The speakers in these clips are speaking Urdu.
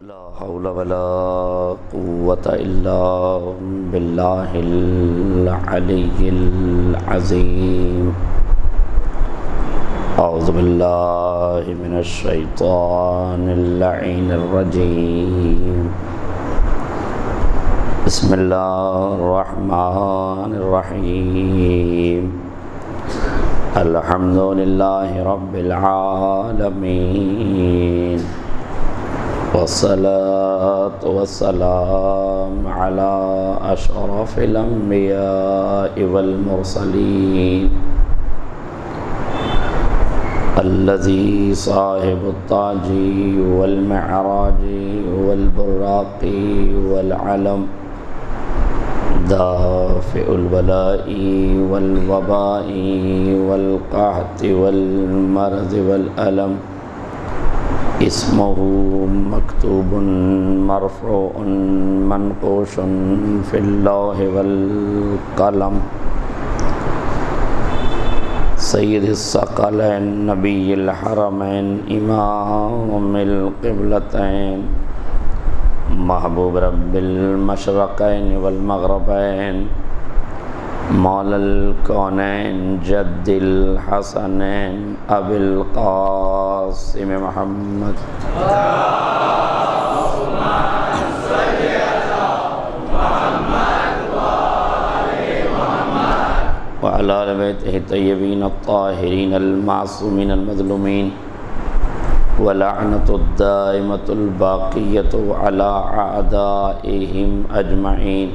لا حول ولا قوة إلا بالله العلي العظيم. أعوذ بالله من الشيطان اللعين الرجيم. بسم الله الرحمن الرحيم. الحمد لله رب العالمين، والصلاة والسلام على أشرف الأنبياء والمرسلين الذي صاحب التاج والمعراج والبراق والعلم، دافع البلاء والوباء والقحط والمرض والألم، اسمه مكتوب مرفوع منقوش في اللوح والقلم، سید الثقلین نبی الحرمین امام القبلتین، محبوب رب المشرقین والمغربین، مولا الکونین جد الحسنین ابی القاسم محمد وعلى آل بیتہ الطیبین الطاہرین المعصومین المظلومین، ولعنۃ الدائمۃ الباقیۃ علی اعدائہم اجمعین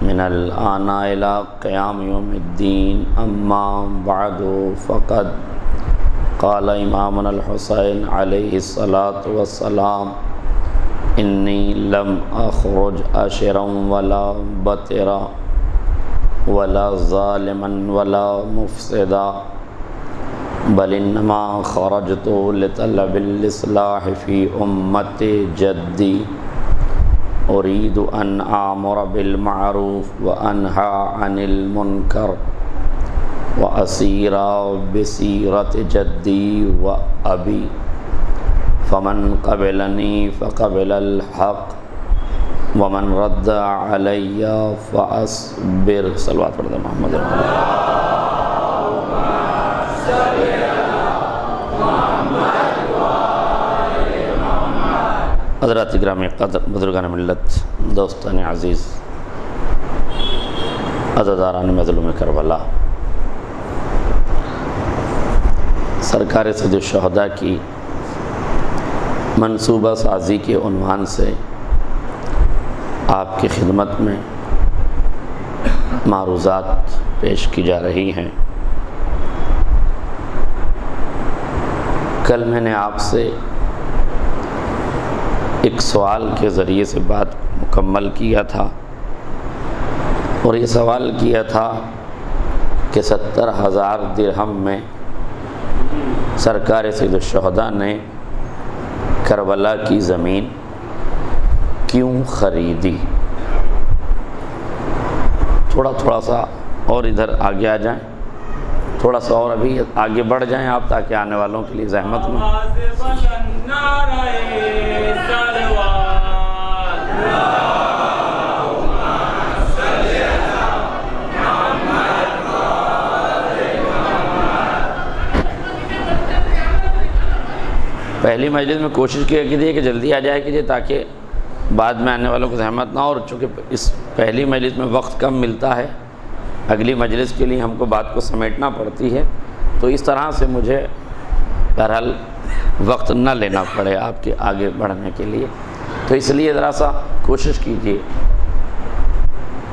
من الآن الی قیام یوم الدین. اما بعد فقد قال امامنا الحسین علیہ الصلاۃ والسلام: انی لم اخرج اشرا ولا بطرا ولا ظالما ولا مفسدا، بل انما خرجت لطلب الاصلاح فی امت جدی، اريد ان آمر بالمعروف وانہى عن المنکر واسیر بسیرت جدی وابی، فمن قبلنی فقبل الحق ومن رد علی فاصبر. صلوات پڑھتے ہیں محمد حضرات گرامی قدر، بزرگان ملت، دوستان عزیز، عزاداران مظلوم کربلا، سرکار سید الشہداء کی منصوبہ سازی کے عنوان سے آپ کی خدمت میں معروضات پیش کی جا رہی ہیں. کل میں نے آپ سے ایک سوال کے ذریعے سے بات مکمل کیا تھا، اور یہ سوال کیا تھا کہ 70,000 درہم میں سرکار سید الشہداء نے کربلا کی زمین کیوں خریدی. تھوڑا سا اور ادھر آگے آ جائیں، تھوڑا سا اور ابھی آگے بڑھ جائیں آپ، تاکہ آنے والوں کے لیے زحمت میں. پہلی مجلس میں کوشش کیا کیجیے کہ جلدی آ جائے کیجیے، تاکہ بعد میں آنے والوں کو زحمت نہ ہو. اور چونکہ اس پہلی مجلس میں وقت کم ملتا ہے، اگلی مجلس کے لیے ہم کو بات کو سمیٹنا پڑتی ہے، تو اس طرح سے مجھے بہرحال وقت نہ لینا پڑے آپ کے آگے بڑھنے کے لیے. تو اس لیے ذرا سا کوشش کیجیے.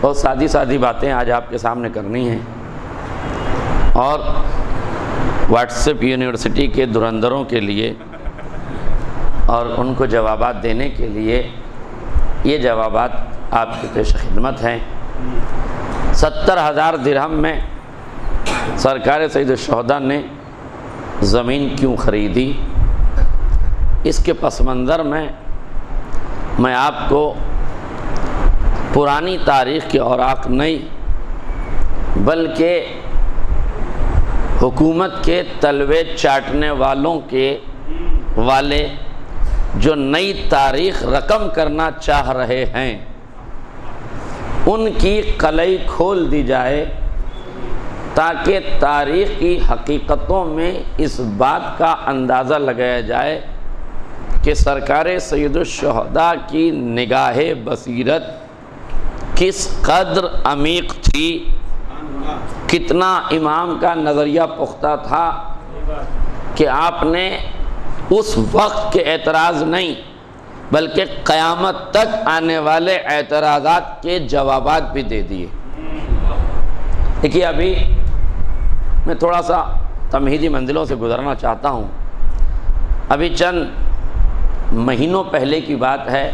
بہت سادی باتیں آج آپ کے سامنے کرنی ہیں، اور واٹس ایپ یونیورسٹی کے دھرندروں کے لیے اور ان کو جوابات دینے کے لیے یہ جوابات آپ کی پیش خدمت ہیں. 70,000 درہم میں سرکار سید الشہداء نے زمین کیوں خریدی، اس کے پس منظر میں آپ کو پرانی تاریخ کے اوراق نہیں بلکہ حکومت کے تلوے چاٹنے والوں کے والے جو نئی تاریخ رقم کرنا چاہ رہے ہیں ان کی قلعی کھول دی جائے، تاکہ تاریخ کی حقیقتوں میں اس بات کا اندازہ لگایا جائے کہ سرکار سید الشہداء کی نگاہ بصیرت کس قدر عمیق تھی، کتنا امام کا نظریہ پختہ تھا کہ آپ نے اس وقت کے اعتراض نہیں بلکہ قیامت تک آنے والے اعتراضات کے جوابات بھی دے دیے۔ دیکھیے ابھی میں تھوڑا سا تمہیدی منزلوں سے گزرنا چاہتا ہوں۔ ابھی چند مہینوں پہلے کی بات ہے،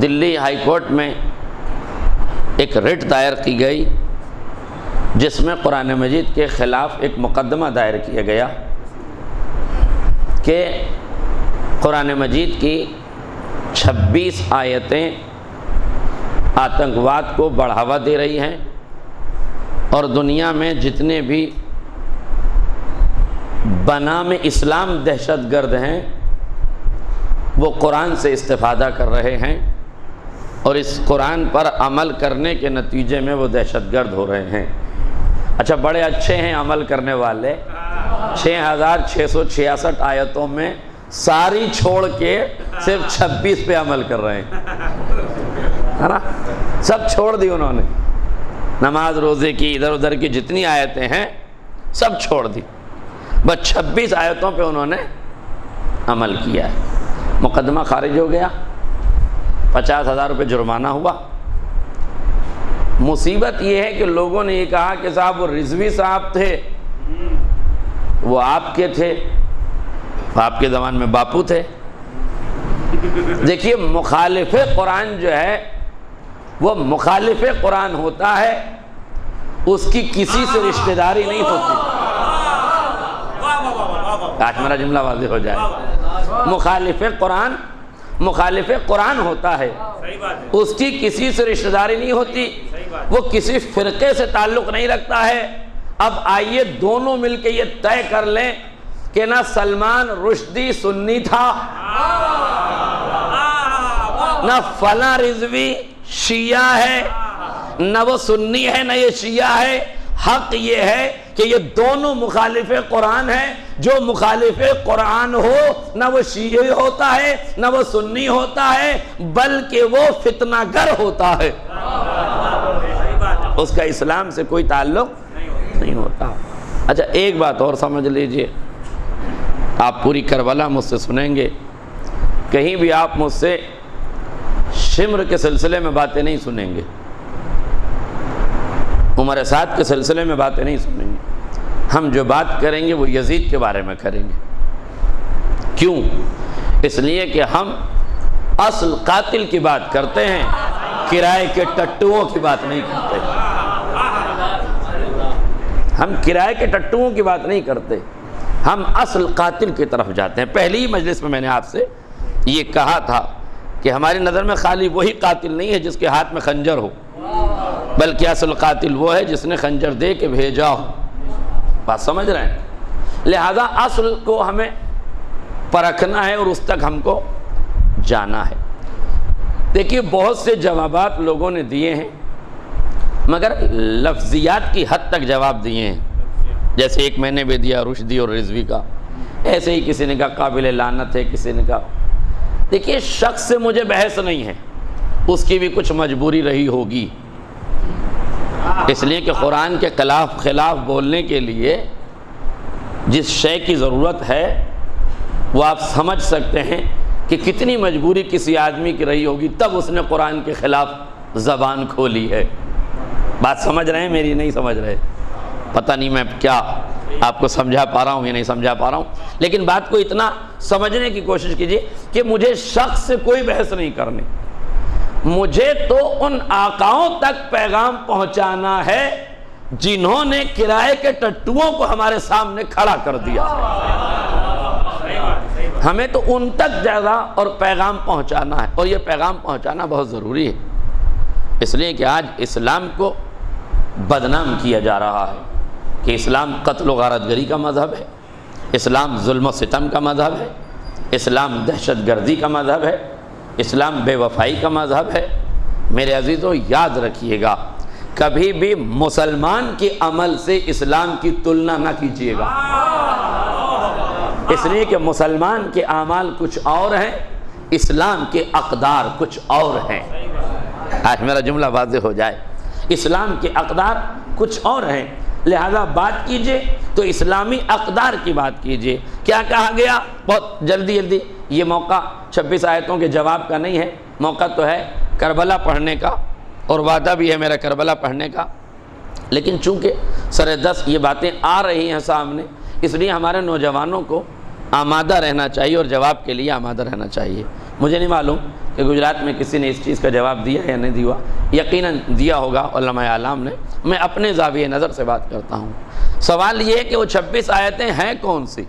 دلی ہائی کورٹ میں ایک رٹ دائر کی گئی جس میں قرآن مجید کے خلاف ایک مقدمہ دائر کیا گیا کہ قرآن مجید کی 26 آیتیں آتنکواد کو بڑھاوا دے رہی ہیں اور دنیا میں جتنے بھی بنام اسلام دہشت گرد ہیں وہ قرآن سے استفادہ کر رہے ہیں اور اس قرآن پر عمل کرنے کے نتیجے میں وہ دہشت گرد ہو رہے ہیں۔ اچھا بڑے اچھے ہیں عمل کرنے والے، 6666 آیتوں میں ساری چھوڑ کے صرف 26 پہ عمل کر رہے ہیں، ہے نا؟ سب چھوڑ دی انہوں نے، نماز روزے کی ادھر ادھر کی جتنی آیتیں ہیں سب چھوڑ دی، بس 26 آیتوں پہ انہوں نے عمل کیا ہے۔ مقدمہ خارج ہو گیا، 50,000 روپے جرمانہ ہوا۔ مصیبت یہ ہے کہ لوگوں نے یہ کہا کہ صاحب وہ رضوی صاحب تھے، وہ آپ کے تھے، آپ کے زمان میں باپو تھے۔ دیکھیے مخالف قرآن جو ہے وہ مخالف قرآن ہوتا ہے، اس کی کسی سے رشتہ داری نہیں ہوتی۔ آج میرا جملہ واضح ہو جائے، مخالف قرآن ہوتا ہے، اس کی کسی سے رشتہ داری نہیں ہوتی، وہ کسی فرقے سے تعلق نہیں رکھتا ہے۔ اب آئیے دونوں مل کے یہ طے کر لیں کہ نہ سلمان رشدی سنی تھا، نہ فلاں رضوی شیعہ ہے، نہ وہ سنی ہے نہ یہ شیعہ ہے۔ حق یہ ہے کہ یہ دونوں مخالف قرآن ہیں، جو مخالف قرآن ہو نہ وہ شیعی ہوتا ہے نہ وہ سنی ہوتا ہے، بلکہ وہ فتنہ گر ہوتا ہے، اس کا اسلام سے کوئی تعلق نہیں ہوتا۔ اچھا ایک بات اور سمجھ لیجئے، آپ پوری کربلا مجھ سے سنیں گے، کہیں بھی آپ مجھ سے شمر کے سلسلے میں باتیں نہیں سنیں گے، عمر سعد کے سلسلے میں باتیں نہیں سنیں گے۔ ہم جو بات کریں گے وہ یزید کے بارے میں کریں گے۔ کیوں؟ اس لیے کہ ہم اصل قاتل کی بات کرتے ہیں، کرائے کے ٹٹوؤں کی بات نہیں کرتے۔ ہم کرائے کے ٹٹوؤں کی بات نہیں کرتے، ہم اصل قاتل کی طرف جاتے ہیں۔ پہلی ہی مجلس میں نے آپ سے یہ کہا تھا کہ ہماری نظر میں خالی وہی قاتل نہیں ہے جس کے ہاتھ میں خنجر ہو، بلکہ اصل قاتل وہ ہے جس نے خنجر دے کے بھیجا ہو۔ بات سمجھ رہے ہیں؟ لہذا اصل کو ہمیں پرکھنا ہے اور اس تک ہم کو جانا ہے۔ دیکھیے بہت سے جوابات لوگوں نے دیے ہیں، مگر لفظیات کی حد تک جواب دیے ہیں، جیسے ایک میں نے بھی دیا رشدی اور رضوی کا، ایسے ہی کسی نے کہا قابل لعنت ہے، کسی نے کہا۔ دیکھیے شخص سے مجھے بحث نہیں ہے، اس کی بھی کچھ مجبوری رہی ہوگی، اس لیے کہ قرآن کے خلاف بولنے کے لیے جس شے کی ضرورت ہے وہ آپ سمجھ سکتے ہیں کہ کتنی مجبوری کسی آدمی کی رہی ہوگی، تب اس نے قرآن کے خلاف زبان کھولی ہے۔ بات سمجھ رہے ہیں میری؟ نہیں سمجھ رہے؟ پتہ نہیں میں کیا آپ کو سمجھا پا رہا ہوں یا نہیں سمجھا پا رہا ہوں، لیکن بات کو اتنا سمجھنے کی کوشش کیجیے کہ مجھے شخص سے کوئی بحث نہیں کرنی، مجھے تو ان آقاؤں تک پیغام پہنچانا ہے جنہوں نے کرائے کے ٹٹوؤں کو ہمارے سامنے کھڑا کر دیا۔ ہمیں تو ان تک زیادہ اور پیغام پہنچانا ہے، اور یہ پیغام پہنچانا بہت ضروری ہے، اس لیے کہ آج اسلام کو بدنام کیا جا رہا ہے کہ اسلام قتل و غارت گری کا مذہب ہے، اسلام ظلم و ستم کا مذہب ہے، اسلام دہشت گردی کا مذہب ہے، اسلام بے وفائی کا مذہب ہے۔ میرے عزیزو یاد رکھیے گا، کبھی بھی مسلمان کے عمل سے اسلام کی تلنا نہ کیجیے گا، اس لیے کہ مسلمان کے اعمال کچھ اور ہیں، اسلام کے اقدار کچھ اور ہیں۔ آج میرا جملہ واضح ہو جائے، اسلام کے اقدار کچھ اور ہیں، لہذا بات کیجئے تو اسلامی اقدار کی بات کیجئے۔ کیا کہا گیا؟ بہت جلدی یہ موقع 26 آیتوں کے جواب کا نہیں ہے، موقع تو ہے کربلا پڑھنے کا، اور وعدہ بھی ہے میرا کربلا پڑھنے کا، لیکن چونکہ سر دست یہ باتیں آ رہی ہیں سامنے، اس لیے ہمارے نوجوانوں کو آمادہ رہنا چاہیے اور جواب کے لیے آمادہ رہنا چاہیے۔ مجھے نہیں معلوم کہ گجرات میں کسی نے اس چیز کا جواب دیا یا نہیں دیا، یقیناً دیا ہوگا علماء اعلام نے، میں اپنے زاویہ نظر سے بات کرتا ہوں۔ سوال یہ ہے کہ وہ 26 آیتیں ہیں کون سی؟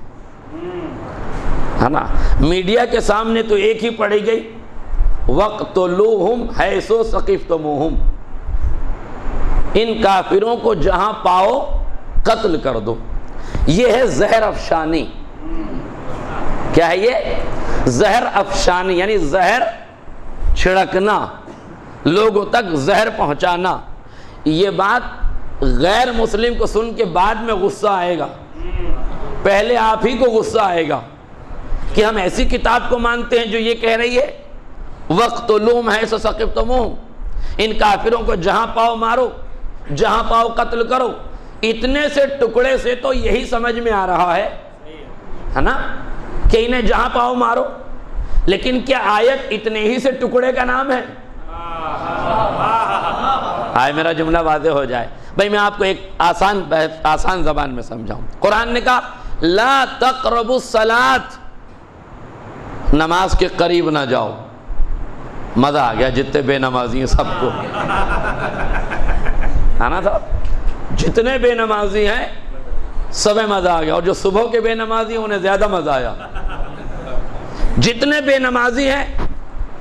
ہے نا، میڈیا کے سامنے تو ایک ہی پڑھی گئی، وَاقْتُلُوهُمْ حَيْثُ ثَقِفْتُمُوهُمْ، ان کافروں کو جہاں پاؤ قتل کر دو۔ یہ ہے زہر افشانی۔ کیا ہے یہ؟ زہر افشانی، یعنی زہر چھڑکنا، لوگوں تک زہر پہنچانا۔ یہ بات غیر مسلم کو سن کے بعد میں غصہ آئے گا، پہلے آپ ہی کو غصہ آئے گا کہ ہم ایسی کتاب کو مانتے ہیں جو یہ کہہ رہی ہے وَاقْتُلُوهُمْ حَيْثُ ثَقِفْتُمُوهُمْ، ان کافروں کو جہاں پاؤ مارو، جہاں پاؤ قتل کرو۔ اتنے سے ٹکڑے سے تو یہی سمجھ میں آ رہا ہے نا کہ انہیں جہاں پاؤ مارو، لیکن کیا آیت اتنے ہی سے ٹکڑے کا نام ہے؟ آئے میرا جملہ واضح ہو جائے۔ بھائی میں آپ کو ایک آسان زبان میں سمجھاؤں۔ قرآن نے کہا لا تقربوا الصلاۃ، نماز کے قریب نہ جاؤ۔ مزہ آ گیا، جتنے بے نمازی ہیں سب کو، ہے نا صاحب؟ جتنے بے نمازی ہیں سبیں مزہ آ گیا، اور جو صبح کے بے نمازی ہیں انہیں زیادہ مزہ آیا۔ جتنے بے نمازی ہیں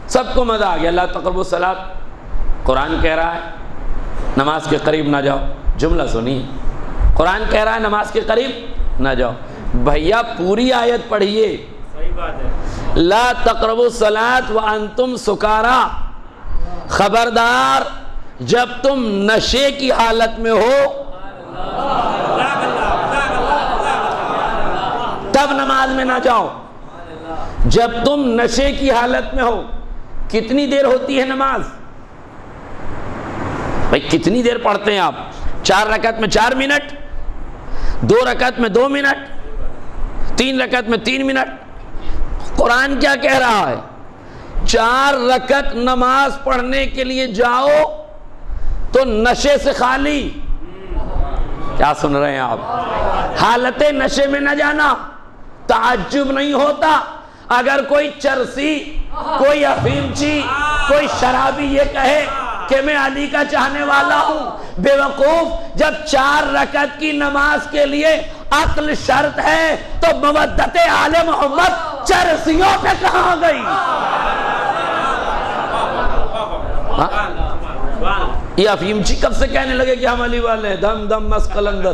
سب کو مزہ آ گیا۔ لا تقربوا الصلاۃ، قرآن کہہ رہا ہے نماز کے قریب نہ جاؤ۔ جملہ سنیے، قرآن کہہ رہا ہے نماز کے قریب نہ جاؤ۔ بھیا پوری آیت پڑھیے، لا تقربوا الصلاۃ وانتم سکارا، خبردار جب تم نشے کی حالت میں ہو تب نماز میں نہ جاؤ۔ جب تم نشے کی حالت میں ہو، کتنی دیر ہوتی ہے نماز؟ بھائی کتنی دیر پڑھتے ہیں آپ؟ 4 رکعت میں 4 منٹ، 2 رکعت میں 2 منٹ، 3 رکعت میں 3 منٹ۔ قرآن کیا کہہ رہا ہے؟ 4 رکعت نماز پڑھنے کے لیے جاؤ تو نشے سے خالی۔ کیا سن رہے ہیں آپ؟ حالت نشے میں نہ جانا۔ تعجب نہیں ہوتا اگر کوئی چرسی، کوئی افیمچی، کوئی شرابی یہ کہے کہ میں علی کا چاہنے والا ہوں۔ بے وقوف، جب 4 رکعت کی نماز کے لیے عقل شرط ہے تو مودت آل محمد چرسیوں پہ کہاں گئی؟ یہ افیمچی کب سے کہنے لگے کہ ہم علی والے ہیں؟ دم دم مست قلندر۔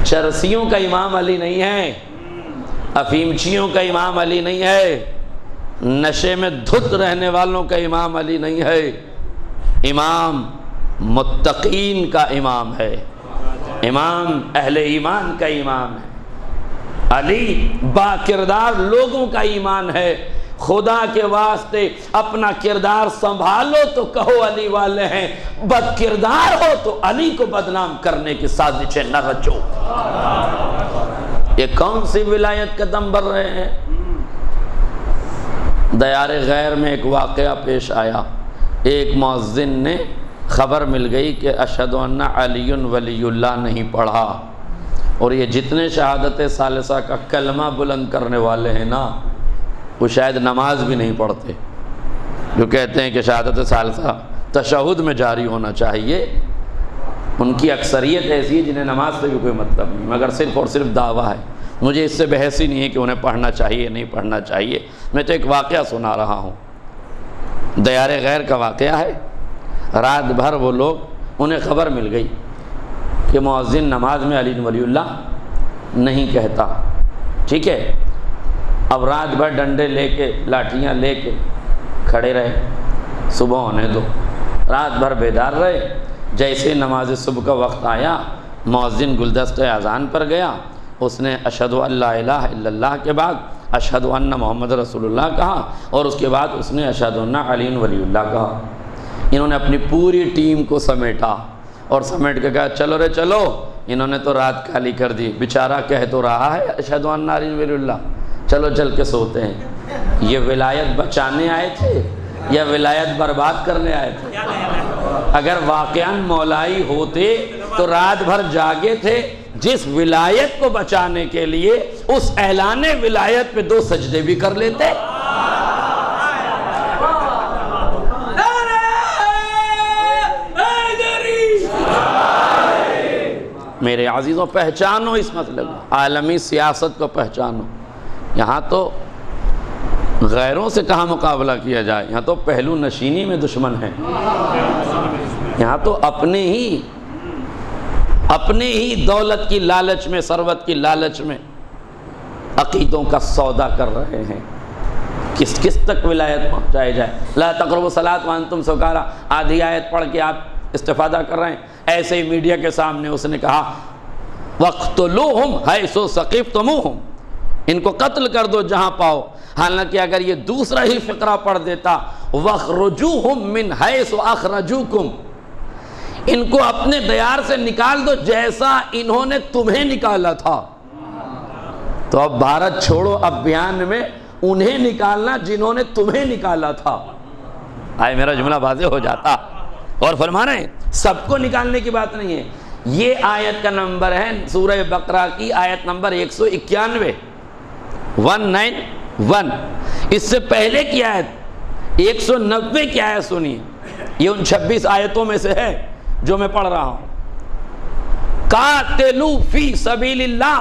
چرسیوں کا امام علی نہیں ہے، افیمچیوں کا امام علی نہیں ہے، نشے میں دھت رہنے والوں کا امام علی نہیں ہے، امام متقین کا امام ہے، امام اہل ایمان کا امام ہے۔ علی با کردار لوگوں کا ایمان ہے۔ خدا کے واسطے اپنا کردار سنبھالو تو کہو علی والے ہیں، بد کردار ہو تو علی کو بدنام کرنے کی سازشیں نہ رچو۔ یہ کون سی ولایت کا دم بھر رہے ہیں؟ دیار غیر میں ایک واقعہ پیش آیا، ایک مؤذن نے خبر مل گئی کہ اشہد ان علی ولی اللہ نہیں پڑھا، اور یہ جتنے شہادت ثالثہ کا کلمہ بلند کرنے والے ہیں نا، وہ شاید نماز بھی نہیں پڑھتے، جو کہتے ہیں کہ شہادت ثالثہ تشہد میں جاری ہونا چاہیے۔ ان کی اکثریت ایسی ہے جنہیں نماز سے بھی کوئی مطلب نہیں، مگر صرف اور صرف دعویٰ ہے۔ مجھے اس سے بحث ہی نہیں ہے کہ انہیں پڑھنا چاہیے نہیں پڑھنا چاہیے، میں تو ایک واقعہ سنا رہا ہوں، دیار غیر کا واقعہ ہے۔ رات بھر وہ لوگ، انہیں خبر مل گئی کہ مؤذن نماز میں علی ولی اللہ نہیں کہتا، ٹھیک ہے؟ اب رات بھر ڈنڈے لے کے لاٹھیاں لے کے کھڑے رہے، صبح ہونے دو، رات بھر بیدار رہے۔ جیسے نماز صبح کا وقت آیا، مؤذن گلدستہ اذان پر گیا، اس نے اشہد ان لا الہ الا اللہ کے بعد اشہد ان محمد رسول اللہ کہا، اور اس کے بعد اس نے اشہد ان علی ولی اللہ کہا۔ انہوں نے اپنی پوری ٹیم کو سمیٹا اور سمیٹ کے کہا چلو رے چلو۔ انہوں نے تو رات خالی کر دی، بیچارہ کہہ تو رہا ہے اشہد ان علی ولی اللہ، چلو چل کے سوتے ہیں۔ یہ ولایت بچانے آئے تھے یا ولایت برباد کرنے آئے تھے؟ اگر واقعاً مولائی ہوتے تو رات بھر جاگے تھے جس ولایت کو بچانے کے لیے، اس اعلان ولایت پہ 2 سجدے بھی کر لیتے۔ میرے عزیزوں، پہچانو اس مسئلے کو، عالمی سیاست کو پہچانو۔ یہاں تو غیروں سے کہاں مقابلہ کیا جائے، یہاں تو پہلو نشینی میں دشمن ہیں، یہاں تو اپنے ہی دولت کی لالچ میں، ثروت کی لالچ میں عقیدوں کا سودا کر رہے ہیں۔ کس تک ولایت پہنچائی جائے؟ لا تقربوا الصلاۃ وانتم سکارى، آدھی آیت پڑھ کے آپ استفادہ کر رہے ہیں۔ ایسے ہی میڈیا کے سامنے اس نے کہا وَاقْتُلُوهُمْ حَيْثُ ثَقِفْتُمُوهُمْ، ان کو قتل کر دو جہاں پاؤ۔ حالانکہ اگر یہ دوسرا ہی فقرہ پڑھ دیتا وَاخْرُجُوهُمْ مِنْ حَيْثُ أَخْرَجُوكُمْ، ان کو اپنے دیار سے نکال دو جیسا انہوں نے تمہیں نکالا تھا۔ تو اب بھارت چھوڑو ابھیان میں انہیں نکالنا جنہوں نے تمہیں نکالا تھا۔ آئے میرا جملہ واضح ہو جاتا؟ اور فرما رہے ہیں سب کو نکالنے کی بات نہیں ہے۔ یہ آیت کا نمبر ہے سورہ بقرہ کی آیت نمبر 191، 191۔ اس سے پہلے کی آیت 190 کی آیت سنیے، یہ ان 26 آیتوں میں سے ہے جو میں پڑھ رہا ہوں۔ قاتلوا فی سبیل اللہ،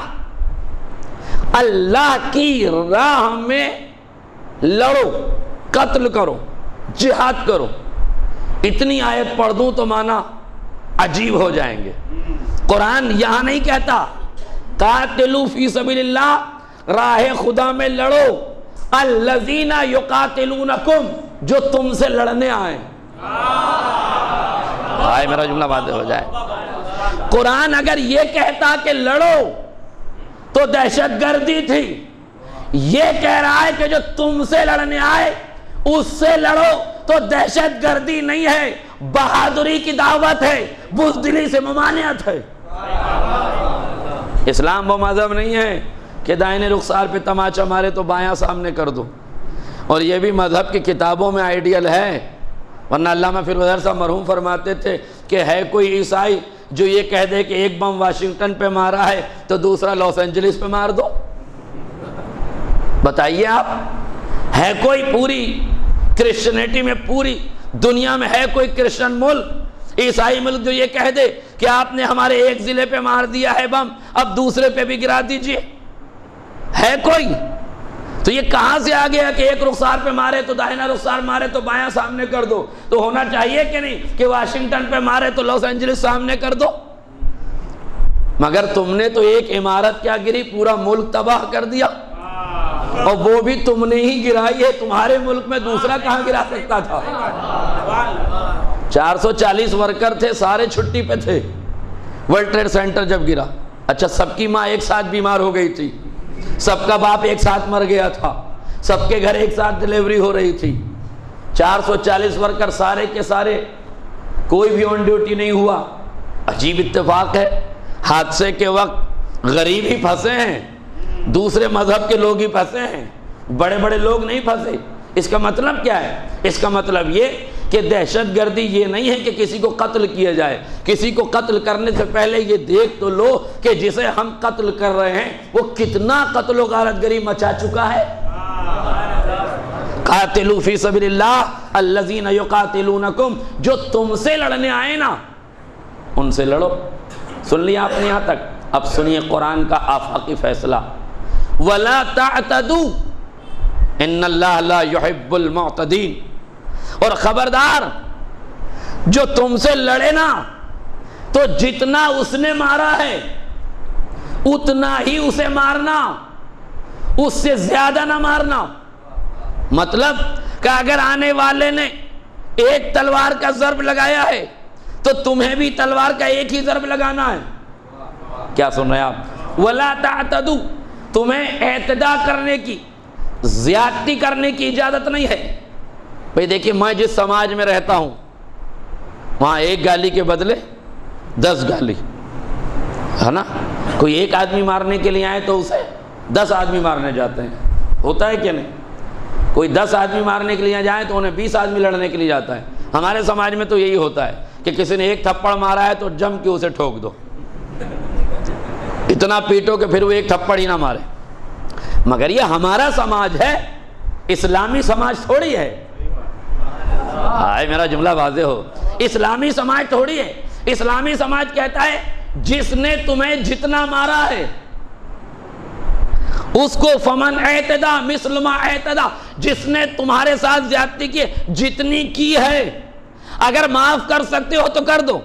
اللہ کی راہ میں لڑو، قتل کرو، جہاد کرو۔ اتنی آیت پڑھ دوں تو مانا عجیب ہو جائیں گے۔ قرآن یہاں نہیں کہتا قاتلوا فی سبیل اللہ، راہ خدا میں لڑو، الذین یقاتلونکم، جو تم سے لڑنے آئے۔ آئے میرا جملہ واضح ہو جائے۔ قرآن اگر یہ کہتا کہ لڑو تو دہشت گردی تھی، یہ کہہ رہا ہے کہ جو تم سے لڑنے آئے اس سے لڑو تو دہشت گردی نہیں ہے، بہادری کی دعوت ہے، بزدلی سے ممانعت ہے۔ اسلام وہ مذہب نہیں ہے کہ دائیں رخسار پہ تماچا مارے تو بایاں سامنے کر دو، اور یہ بھی مذہب کی کتابوں میں آئیڈیل ہے، ورنہ علامہ فیروز صاحب مرحوم فرماتے تھے کہ ہے کوئی عیسائی جو یہ کہہ دے کہ ایک بم واشنگٹن پہ مارا ہے تو دوسرا لاس اینجلس پہ مار دو؟ بتائیے آپ، ہے کوئی پوری کرسچنٹی میں، پوری دنیا میں ہے کوئی کرسچن ملک، عیسائی ملک جو یہ کہہ دے کہ آپ نے ہمارے ایک ضلع پہ مار دیا ہے بم، اب دوسرے پہ بھی گرا دیجئے؟ ہے کوئی؟ تو یہ کہاں سے آ گیا کہ ایک رخسار پہ مارے تو داہنا رخسار مارے تو بایاں سامنے کر دو؟ تو ہونا چاہیے کہ نہیں کہ واشنگٹن پہ مارے تو لاس اینجلس سامنے کر دو؟ مگر تم نے تو ایک عمارت کیا گری، پورا ملک تباہ کر دیا، اور وہ بھی تم نے ہی گرائی ہے۔ تمہارے ملک میں دوسرا کہاں گرا سکتا تھا؟ 440 ورکر تھے، سارے چھٹی پہ تھے ورلڈ ٹریڈ سینٹر جب گرا۔ اچھا، سب کی ماں ایک ساتھ بیمار ہو گئی تھی، سب کا باپ ایک ساتھ مر گیا تھا، سب کے گھر ایک ساتھ ڈیلیوری ہو رہی تھی، 440 ورکر سارے کے سارے، کوئی بھی آن ڈیوٹی نہیں ہوا۔ عجیب اتفاق ہے، حادثے کے وقت غریب ہی پھنسے ہیں، دوسرے مذہب کے لوگ ہی پھنسے ہیں، بڑے بڑے لوگ نہیں پھنسے۔ اس کا مطلب کیا ہے؟ اس کا مطلب یہ کہ دہشت گردی یہ نہیں ہے کہ کسی کو قتل کیا جائے، کسی کو قتل کرنے سے پہلے یہ دیکھ تو لو کہ جسے ہم قتل کر رہے ہیں وہ کتنا قتل و غارت گری مچا چکا ہے۔ قاتلوا فی سبیل اللہ الذین یقاتلونکم، جو تم سے لڑنے آئے نا ان سے لڑو۔ سن لیا آپ نے یہاں تک؟ اب سنیے قرآن کا آفاقی فیصلہ، وَلَا تَعْتَدُوا إِنَّ اللَّهَ لَا يُحِبُّ الْمُعْتَدِينَ، اور خبردار جو تم سے لڑے نا تو جتنا اس نے مارا ہے اتنا ہی اسے مارنا، اس سے زیادہ نہ مارنا. مطلب کہ اگر آنے والے نے ایک تلوار کا ضرب لگایا ہے تو تمہیں بھی تلوار کا ایک ہی ضرب لگانا ہے. کیا سن رہے ہیں آپ؟ وَلَا تَعْتَدُوا، تمہیں اعتداء کرنے کی، زیادتی کرنے کی اجازت نہیں ہے. بھئی دیکھیں، میں جس سماج میں رہتا ہوں وہاں ایک گالی کے بدلے 10 گالی ہے نا. کوئی ایک آدمی مارنے کے لیے آئے تو اسے 10 آدمی مارنے جاتے ہیں. ہوتا ہے کہ نہیں؟ کوئی 10 آدمی مارنے کے لیے جائیں تو انہیں 20 آدمی لڑنے کے لیے جاتا ہے. ہمارے سماج میں تو یہی ہوتا ہے کہ کسی نے ایک تھپڑ مارا ہے تو جم کے اسے ٹھوک دو، اتنا پیٹو کہ پھر وہ ایک تھپڑ ہی نہ مارے. مگر یہ ہمارا سماج ہے، اسلامی سماج تھوڑی ہے. آئے میرا جملہ واضح ہو. اسلامی سماج تھوڑی ہے. اسلامی سماج کہتا ہے جس نے تمہیں جتنا مارا ہے اس کو فمن اعتدا مثل ما اعتدا، جس نے تمہارے ساتھ زیادتی کی جتنی کی ہے، اگر معاف کر سکتے ہو تو کر دو،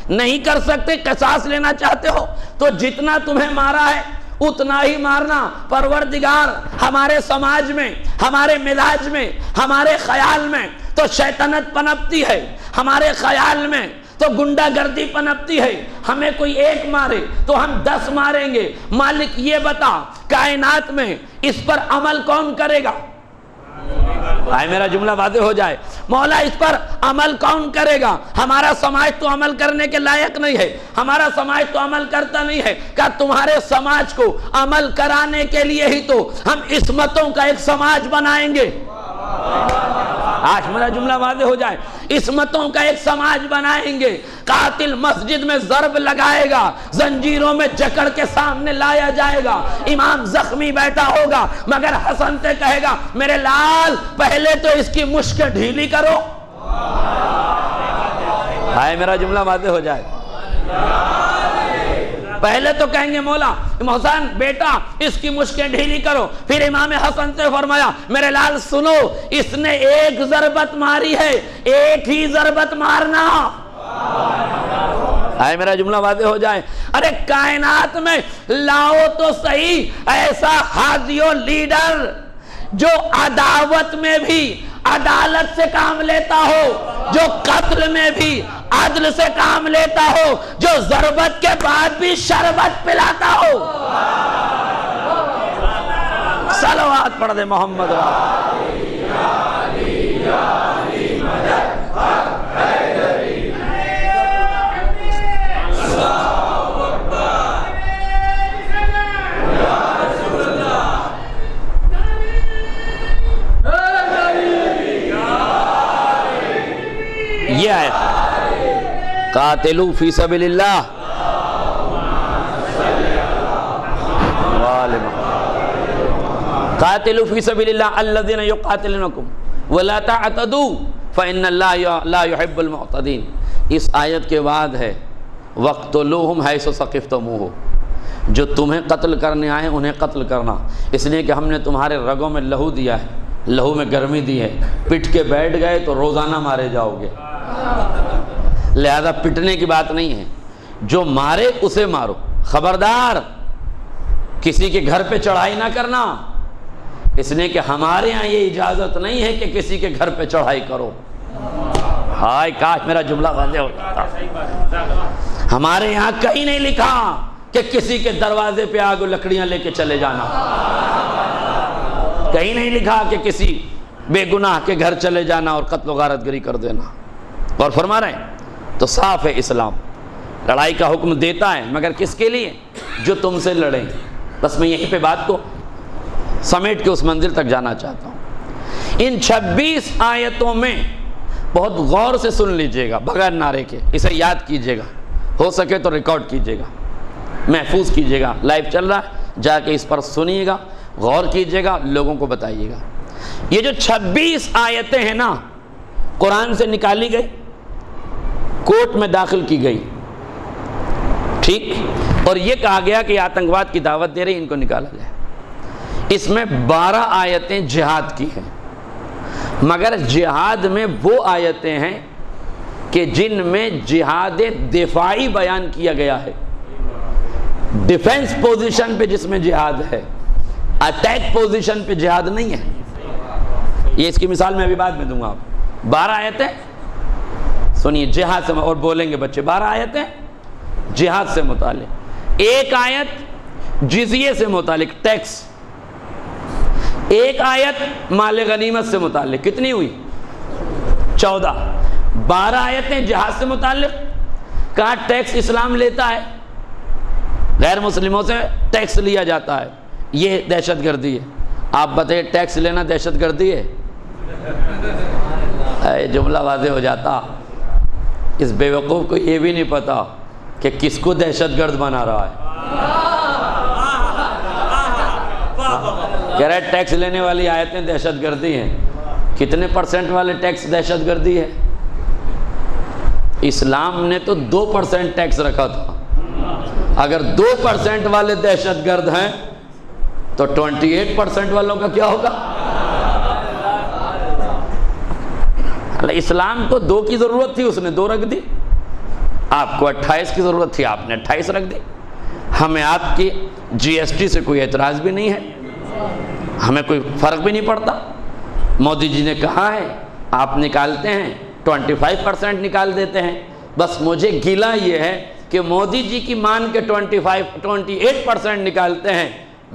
نہیں کر سکتے قصاص لینا چاہتے ہو تو جتنا تمہیں مارا ہے اتنا ہی مارنا. پروردگار ہمارے سماج میں، ہمارے مزاج میں، ہمارے خیال میں تو شیطنت پنپتی ہے، ہمارے خیال میں تو گنڈا گردی پنپتی ہے. ہمیں کوئی ایک مارے تو ہم 10 ماریں گے. مالک یہ بتا کائنات میں اس پر عمل کون کرے گا؟ آئے میرا جملہ واضح ہو جائے. مولا اس پر عمل کون کرے گا؟ ہمارا سماج تو عمل کرنے کے لائق نہیں ہے، ہمارا سماج تو عمل کرتا نہیں ہے. کہ تمہارے سماج کو عمل کرانے کے لیے ہی تو ہم عصمتوں کا ایک سماج بنائیں گے. آج میرا جملہ واضح ہو جائے. عصمتوں کا ایک سماج بنائیں گے. قاتل مسجد میں ضرب لگائے گا، زنجیروں میں جکڑ کے سامنے لایا جائے گا. امام زخمی بیٹھا ہوگا مگر حسن سے کہے گا میرے لال پہلے تو اس کی مشک ڈھیلی کرو. آئے میرا جملہ واضح ہو جائے. پہلے تو کہیں گے مولا محسن بیٹا اس کی مشکیں ڈھیلی کرو. پھر امام حسن سے فرمایا میرے لال سنو، اس نے ایک ضربت ماری ہے، ایک ہی ضربت مارنا. آئے میرا جملہ واضح ہو جائے. ارے کائنات میں لاؤ تو صحیح ایسا حاضیو لیڈر جو عداوت میں بھی عدالت سے کام لیتا ہو، جو قتل میں بھی عدل سے کام لیتا ہو، جو ضربت کے بعد بھی شربت پلاتا ہو. صلوات پڑھ دے محمد. یہ ہے قاتلو فی سبیل اللہ. قاتلو فی سبیل اللہ الذین یقاتلونکم ولا تعتدوا فإن اللہ لا يحب المعتدین. اس آیت کے بعد ہے وَاقْتُلُوهُمْ حَيْثُ ثَقِفْتُمُوهُ، جو تمہیں قتل کرنے آئے انہیں قتل کرنا، اس لیے کہ ہم نے تمہارے رگوں میں لہو دیا ہے، لہو میں گرمی دی ہے. پٹ کے بیٹھ گئے تو روزانہ مارے جاؤ گے. لہذا پٹنے کی بات نہیں ہے، جو مارے اسے مارو. خبردار کسی کے گھر پہ چڑھائی نہ کرنا، اس لیے کہ ہمارے یہاں یہ اجازت نہیں ہے کہ کسی کے گھر پہ چڑھائی کرو. ہائے کاش میرا جملہ واضح ہو جاتا. ہمارے یہاں کہیں نہیں لکھا کہ کسی کے دروازے پہ آگے لکڑیاں لے کے چلے جانا. کہیں نہیں لکھا کہ کسی بے گناہ کے گھر چلے جانا اور قتل و غارت گری کر دینا. اور فرما رہے ہیں تو صاف ہے اسلام، لڑائی کا حکم دیتا ہے مگر کس کے لیے؟ جو تم سے لڑیں. بس میں یہیں پہ بات کو سمیٹ کے اس منزل تک جانا چاہتا ہوں. ان 26 آیتوں میں بہت غور سے سن لیجئے گا بغیر نعرے کے، اسے یاد کیجئے گا، ہو سکے تو ریکارڈ کیجئے گا، محفوظ کیجئے گا. لائیو چل رہا ہے، جا کے اس پر سنیے گا، غور کیجئے گا، لوگوں کو بتائیے گا. یہ جو 26 آیتیں ہیں نا قرآن سے نکالی گئی، کوٹ میں داخل کی گئی، ٹھیک، اور یہ کہا گیا کہ آتنکواد کی دعوت دے رہی ان کو نکالا جائے. اس میں 12 آیتیں جہاد کی ہیں، مگر جہاد میں وہ آیتیں ہیں کہ جن میں جہاد دفاعی بیان کیا گیا ہے، ڈیفنس پوزیشن پہ جس میں جہاد ہے. اٹیک پوزیشن پہ جہاد نہیں ہے. یہ اس کی مثال میں ابھی بعد میں دوں گا. آپ 12 آیتیں سنیے جہاد سے، اور بولیں گے بچے 12 آیتیں جہاد سے متعلق، ایک آیت جزیے سے متعلق ٹیکس، ایک آیت مال غنیمت سے متعلق. کتنی ہوئی؟ 14. 12 آیتیں جہاد سے متعلق. کہاں ٹیکس اسلام لیتا ہے، غیر مسلموں سے ٹیکس لیا جاتا ہے، یہ دہشت گردی ہے. آپ بتائیے ٹیکس لینا دہشت گردی ہے؟ جملہ واضح ہو جاتا. اس بے وقوف کو یہ بھی نہیں پتا کہ کس کو دہشت گرد بنا رہا ہے. کہہ رہا ہے ٹیکس لینے والی آیتیں دہشت گردی ہیں. کتنے پرسنٹ والے ٹیکس دہشت گردی ہے؟ اسلام نے تو 2% ٹیکس رکھا تھا. اگر 2% والے دہشت گرد ہیں تو 28% والوں کا کیا ہوگا؟ اسلام کو 2 کی ضرورت تھی، اس نے 2 رکھ دی. آپ کو 28 کی ضرورت تھی، آپ نے 28 رکھ دی. ہمیں آپ کی جی ایس ٹی سے کوئی اعتراض بھی نہیں ہے، ہمیں کوئی فرق بھی نہیں پڑتا. مودی جی نے کہا ہے آپ نکالتے ہیں 25% نکال دیتے ہیں. بس مجھے گلہ یہ ہے کہ مودی جی کی مان کے 28% نکالتے ہیں،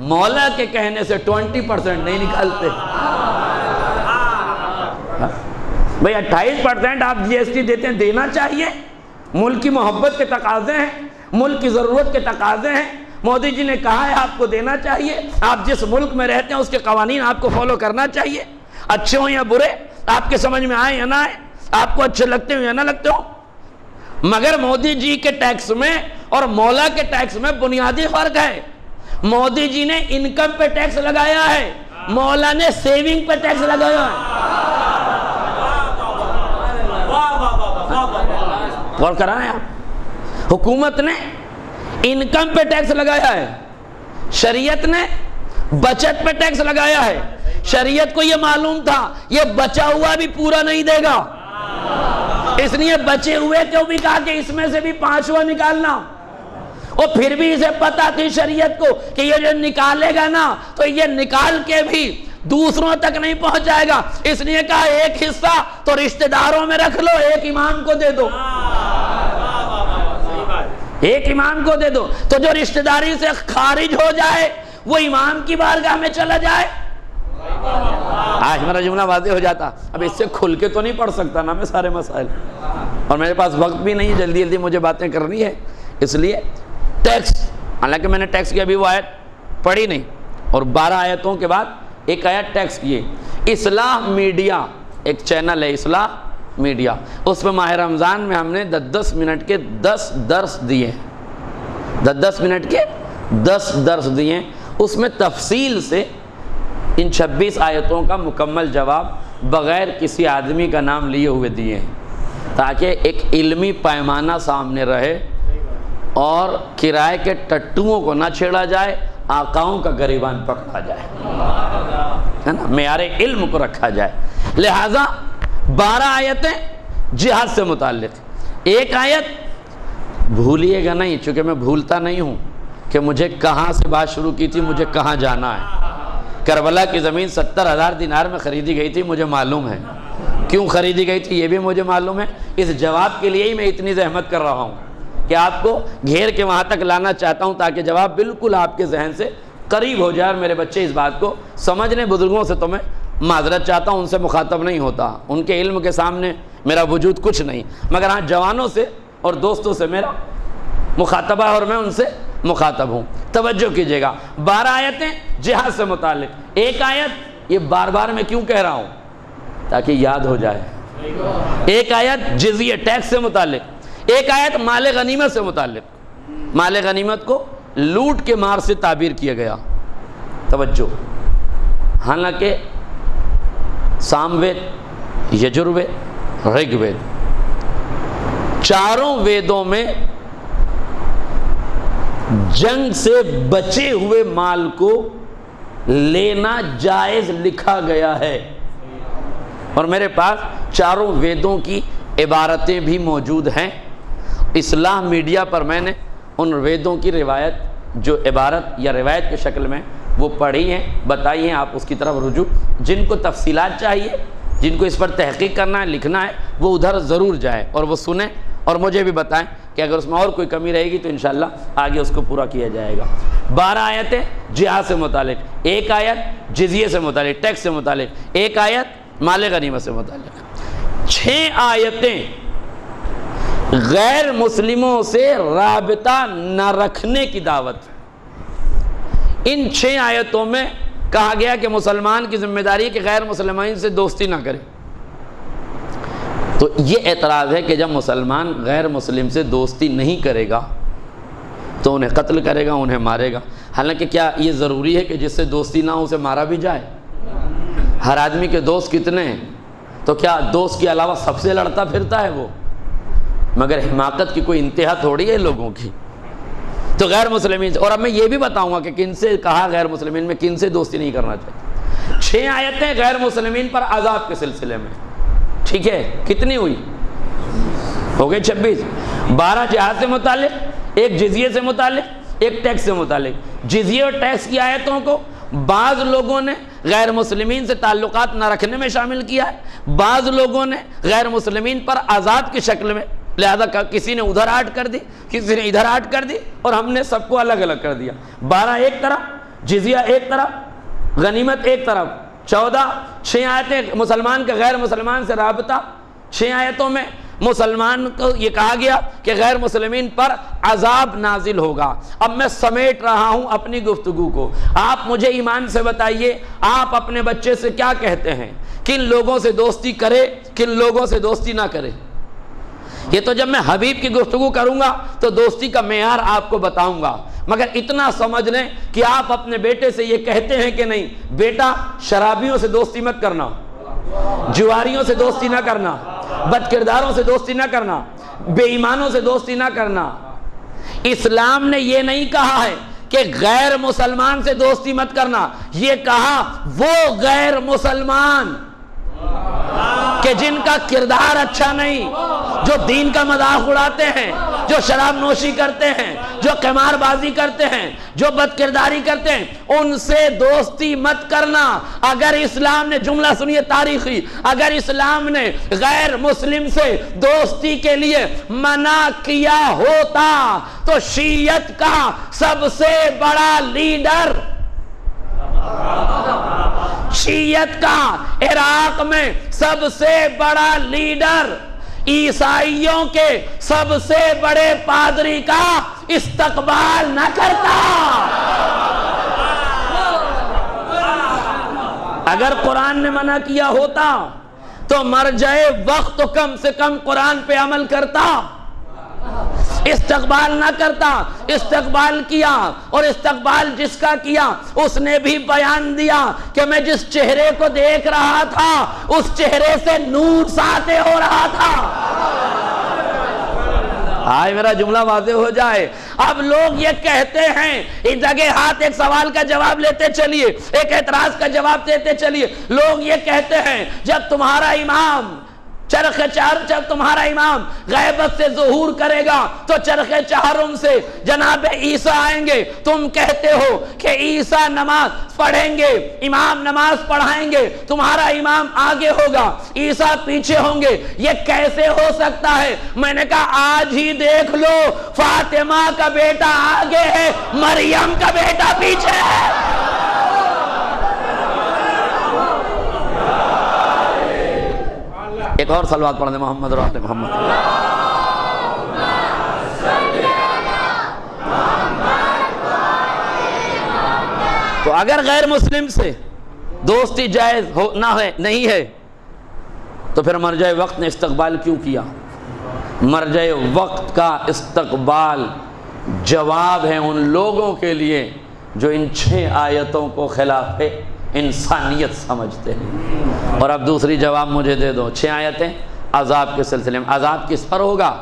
مولا کے کہنے سے 20% نہیں نکالتے. بھئی 28% آپ جی ایس ٹی دیتے ہیں، دینا چاہیے. ملک کی محبت کے تقاضے ہیں، ملک کی ضرورت کے تقاضے ہیں. مودی جی نے کہا ہے آپ کو دینا چاہیے. آپ جس ملک میں رہتے ہیں اس کے قوانین آپ کو فالو کرنا چاہیے، اچھے ہوں یا برے، آپ کے سمجھ میں آئے یا نہ آئے، آپ کو اچھے لگتے ہوں یا نہ لگتے ہوں. مگر مودی جی کے ٹیکس میں اور مولا کے ٹیکس میں بنیادی فرق ہے. مودی جی نے انکم پہ ٹیکس لگایا ہے، مولا نے سیونگ پہ ٹیکس لگایا ہے. غور کرائیں آپ. حکومت نے انکم پہ ٹیکس لگایا ہے، شریعت نے بچت پہ ٹیکس لگایا ہے. شریعت کو یہ معلوم تھا یہ بچا ہوا بھی پورا نہیں دے گا، اس لیے بچے ہوئے کو بھی کہا کہ اس میں سے بھی 5واں نکالنا. اور پھر بھی اسے پتا تھی شریعت کو کہ یہ جو نکالے گا نا تو یہ نکال کے بھی دوسروں تک نہیں پہنچ جائے گا. اس لیے کہا ایک حصہ تو رشتہ داروں میں رکھ لو، ایک امام کو دے دو. ایک امام کو دے دو تو جو رشتہ داری سے خارج ہو جائے وہ امام کی بارگاہ میں چلا جائے. آج میرا جملہ واضح ہو جاتا. اب اس سے کھل کے تو نہیں پڑھ سکتا نا میں سارے مسائل، اور میرے پاس وقت بھی نہیں، جلدی جلدی مجھے باتیں کرنی ہے. اس لیے ٹیکس، حالانکہ میں نے ٹیکس کی ابھی وہ آیت پڑھی نہیں، اور 12 آیتوں کے بعد ایک آیت ٹیکس کی. اصلاح میڈیا ایک چینل ہے، اصلاح میڈیا، اس پہ ماہ رمضان میں ہم نے 10 منٹ کے 10 درس دیے، 10 منٹ کے 10 درس دیے. اس میں تفصیل سے ان 26 آیتوں کا مکمل جواب بغیر کسی آدمی کا نام لیے ہوئے دیے ہیں، تاکہ ایک علمی پیمانہ سامنے رہے اور کرائے کے ٹٹوؤں کو نہ چھیڑا جائے، آقاؤں کا گریبان پکڑا جائے، ہے نا، معیار علم کو رکھا جائے. لہٰذا 12 آیتیں جہاد سے متعلق. ایک آیت بھولیے گا نہیں، چونکہ میں بھولتا نہیں ہوں کہ مجھے کہاں سے بات شروع کی تھی، مجھے کہاں جانا ہے. کربلا کی زمین 70,000 دینار میں خریدی گئی تھی، مجھے معلوم ہے. کیوں خریدی گئی تھی یہ بھی مجھے معلوم ہے. اس جواب کے لیے ہی میں اتنی زحمت کر رہا ہوں کہ آپ کو گھیر کے وہاں تک لانا چاہتا ہوں، تاکہ جواب بالکل آپ کے ذہن سے قریب ہو جائے. اور میرے بچے اس بات کو سمجھ لیں. بزرگوں سے تو میں معذرت چاہتا ہوں، ان سے مخاطب نہیں ہوتا، ان کے علم کے سامنے میرا وجود کچھ نہیں. مگر ہاں جوانوں سے اور دوستوں سے میرا مخاطبہ ہے اور میں ان سے مخاطب ہوں. توجہ کیجئے گا. 12 آیتیں جہاد سے متعلق. ایک آیت یہ بار بار میں کیوں کہہ رہا ہوں؟ تاکہ یاد ہو جائے. ایک آیت جزیہ ٹیکس سے متعلق، ایک آیت مال غنیمت سے متعلق. مال غنیمت کو لوٹ کے مار سے تعبیر کیا گیا. توجہ. حالانکہ سام وید، یجر وید، رگ وید، چاروں ویدوں میں جنگ سے بچے ہوئے مال کو لینا جائز لکھا گیا ہے. اور میرے پاس چاروں ویدوں کی عبارتیں بھی موجود ہیں. اصلاح میڈیا پر میں نے ان ویدوں کی روایت جو عبارت یا روایت کی شکل میں وہ پڑھی ہیں، بتائی ہیں، آپ اس کی طرف رجوع، جن کو تفصیلات چاہیے، جن کو اس پر تحقیق کرنا ہے، لکھنا ہے، وہ ادھر ضرور جائیں اور وہ سنیں اور مجھے بھی بتائیں کہ اگر اس میں اور کوئی کمی رہے گی تو انشاءاللہ آگے اس کو پورا کیا جائے گا۔ 12 آیتیں جہاد سے متعلق، 1 آیت جزیے سے متعلق، ٹیکس سے متعلق، 1 آیت مال غنیمت سے متعلق، 6 آیتیں غیر مسلموں سے رابطہ نہ رکھنے کی دعوت۔ ان 6 آیتوں میں کہا گیا کہ مسلمان کی ذمہ داری ہے کہ غیر مسلمین سے دوستی نہ کرے۔ تو یہ اعتراض ہے کہ جب مسلمان غیر مسلم سے دوستی نہیں کرے گا تو انہیں قتل کرے گا، انہیں مارے گا۔ حالانکہ کیا یہ ضروری ہے کہ جس سے دوستی نہ ہو اسے مارا بھی جائے؟ ہر آدمی کے دوست کتنے ہیں؟ تو کیا دوست کے علاوہ سب سے لڑتا پھرتا ہے وہ؟ مگر حماقت کی کوئی انتہا تھوڑی ہے لوگوں کی۔ تو غیر مسلمین سے، اور اب میں یہ بھی بتاؤں گا کہ کن سے کہا غیر مسلمین میں کن سے دوستی نہیں کرنا چاہیے۔ 6 آیتیں غیر مسلمین پر عذاب کے سلسلے میں، ٹھیک ہے؟ کتنی ہوئی؟ ہو گئے 26۔ 12 جہاد سے متعلق، 1 جزیے سے متعلق، 1 ٹیکس سے متعلق۔ جزیے اور ٹیکس کی آیتوں کو بعض لوگوں نے غیر مسلمین سے تعلقات نہ رکھنے میں شامل کیا ہے، بعض لوگوں نے غیر مسلمین پر عذاب کی شکل میں، لہذا کسی نے ادھر آٹ کر دی، کسی نے ادھر آٹ کر دی، اور ہم نے سب کو الگ الگ کر دیا۔ 12 ایک طرف، جزیہ ایک طرف، غنیمت ایک طرف۔ 14 6 آیتیں مسلمان کا غیر مسلمان سے رابطہ، 6 آیتوں میں مسلمان کو یہ کہا گیا کہ غیر مسلمین پر عذاب نازل ہوگا۔ اب میں سمیٹ رہا ہوں اپنی گفتگو کو، آپ مجھے ایمان سے بتائیے، آپ اپنے بچے سے کیا کہتے ہیں؟ کن لوگوں سے دوستی کرے، کن لوگوں سے دوستی نہ کرے؟ یہ تو جب میں حبیب کی گفتگو کروں گا تو دوستی کا معیار آپ کو بتاؤں گا، مگر اتنا سمجھ لیں کہ آپ اپنے بیٹے سے یہ کہتے ہیں کہ نہیں بیٹا شرابیوں سے دوستی مت کرنا، جواریوں سے دوستی نہ کرنا، بد کرداروں سے دوستی نہ کرنا، بے ایمانوں سے دوستی نہ کرنا۔ اسلام نے یہ نہیں کہا ہے کہ غیر مسلمان سے دوستی مت کرنا، یہ کہا وہ غیر مسلمان کہ جن کا کردار اچھا نہیں، جو دین کا مذاق اڑاتے ہیں، جو شراب نوشی کرتے ہیں، جو قمار بازی کرتے ہیں، جو بد کرداری کرتے ہیں، ان سے دوستی مت کرنا۔ اگر اسلام نے، جملہ سنیے تاریخی، اگر اسلام نے غیر مسلم سے دوستی کے لیے منع کیا ہوتا تو شیعت کا سب سے بڑا لیڈر، شیعت کا عراق میں سب سے بڑا لیڈر، عیسائیوں کے سب سے بڑے پادری کا استقبال نہ کرتا۔ اگر قرآن نے منع کیا ہوتا تو مرجع وقت تو کم سے کم قرآن پہ عمل کرتا، استقبال نہ کرتا۔ استقبال کیا، اور استقبال جس کا کیا اس نے بھی بیان دیا کہ میں جس چہرے کو دیکھ رہا تھا اس چہرے سے نور ساطع ہو رہا تھا۔ آئے میرا جملہ واضح ہو جائے۔ اب لوگ یہ کہتے ہیں، اس جگہ ہاتھ ایک سوال کا جواب لیتے چلیے، ایک اعتراض کا جواب دیتے چلیے۔ لوگ یہ کہتے ہیں جب تمہارا امام جب تمہارا امام غیبت سے ظہور کرے گا تو چرخ چہارم سے جناب عیسیٰ آئیں گے، تم کہتے ہو کہ عیسیٰ نماز پڑھیں گے، امام نماز پڑھائیں گے، تمہارا امام آگے ہوگا، عیسیٰ پیچھے ہوں گے، یہ کیسے ہو سکتا ہے؟ میں نے کہا آج ہی دیکھ لو، فاطمہ کا بیٹا آگے ہے، مریم کا بیٹا پیچھے ہے۔ ایک اور صلوات پڑھنے محمد اور آل محمد۔ تو اگر غیر مسلم سے دوستی جائز نہ ہے، نہیں ہے، تو پھر مرجع وقت نے استقبال کیوں کیا؟ مرجع وقت کا استقبال جواب ہے ان لوگوں کے لیے جو ان 6 آیتوں کو خلاف انسانیت سمجھتے ہیں۔ اور اب دوسری جواب مجھے دے دو، 6 آیتیں عذاب کے سلسلے میں۔ عذاب کس پر ہوگا؟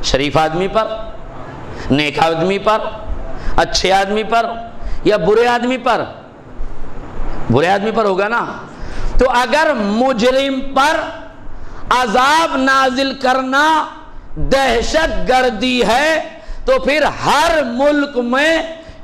شریف آدمی پر، نیک آدمی پر، اچھے آدمی پر، یا برے آدمی پر؟ برے آدمی پر ہوگا نا۔ تو اگر مجرم پر عذاب نازل کرنا دہشت گردی ہے تو پھر ہر ملک میں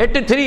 83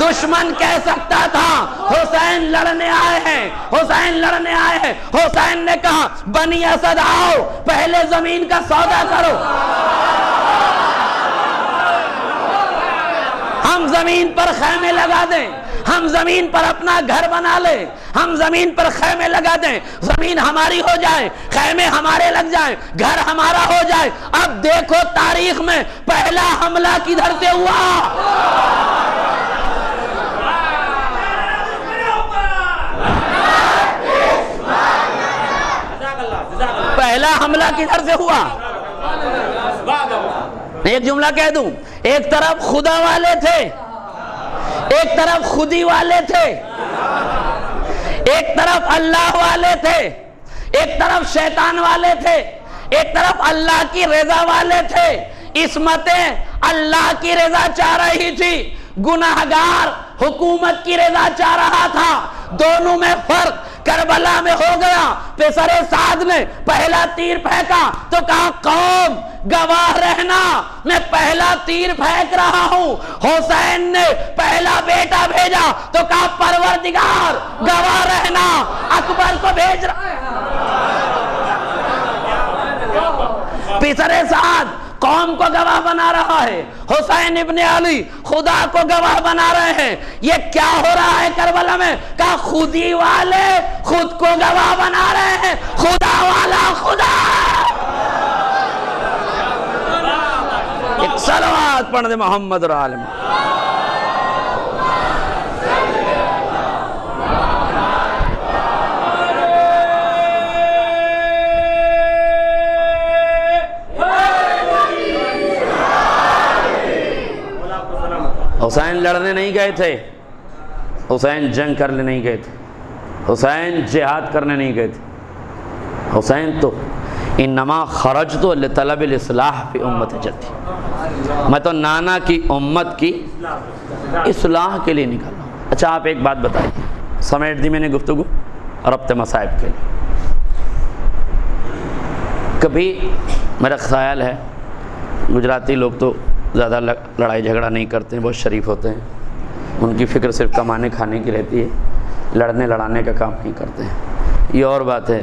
دشمن کہہ سکتا تھا حسین لڑنے آئے ہیں، حسین لڑنے آئے ہیں۔ حسین نے کہا بنی اسد آؤ، پہلے زمین کا سودا کرو، ہم زمین پر خیمے لگا دیں، ہم زمین پر اپنا گھر بنا لیں، ہم زمین پر خیمے لگا دیں، زمین ہماری ہو جائے، خیمے ہمارے لگ جائیں، گھر ہمارا ہو جائے۔ اب دیکھو تاریخ میں پہلا حملہ کدھر سے ہوا؟ پہلا حملہ کدھر سے ہوا؟ ایک جملہ کہہ دوں، ایک طرف خدا والے تھے، ایک طرف خودی والے تھے، ایک طرف اللہ والے تھے، ایک طرف شیطان والے تھے، ایک طرف اللہ کی رضا والے تھے۔ عصمتیں اللہ کی رضا چاہ رہی تھی، گناہگار حکومت کی رضا چاہ رہا تھا، دونوں میں فرق کربلا میں ہو گیا۔ پسر سعد نے پہلا تیر پھینکا تو کہا قوم گواہ رہنا، میں پہلا تیر پھینک رہا ہوں۔ حسین نے پہلا بیٹا بھیجا تو کہا پروردگار گواہ رہنا، اکبر کو بھیج رہا ہے۔ پسر سعد قوم کو گواہ بنا رہا ہے، حسین ابن علی خدا کو گواہ بنا رہے ہیں۔ یہ کیا ہو رہا ہے کربلا میں؟ کہا خودی والے خود کو گواہ بنا رہے ہیں، خدا والا خدا۔ ایک صلوات پڑھ دے محمد اور عالم۔ حسین لڑنے نہیں گئے تھے، حسین جنگ کرنے نہیں گئے تھے، حسین جہاد کرنے نہیں گئے تھے۔ حسین تو انما خرجت لطلب الاصلاح فی امت جدی، میں تو نانا کی امت کی اصلاح کے لیے نکل رہا ہوں۔ اچھا آپ ایک بات بتائیے، سمیٹ دی میں نے گفتگو ربط مصائب کے لیے۔ کبھی میرا خیال ہے گجراتی لوگ تو زیادہ لڑائی جھگڑا نہیں کرتے ہیں، بہت شریف ہوتے ہیں، ان کی فکر صرف کمانے کھانے کی رہتی ہے، لڑنے لڑانے کا کام نہیں کرتے ہیں۔ یہ اور بات ہے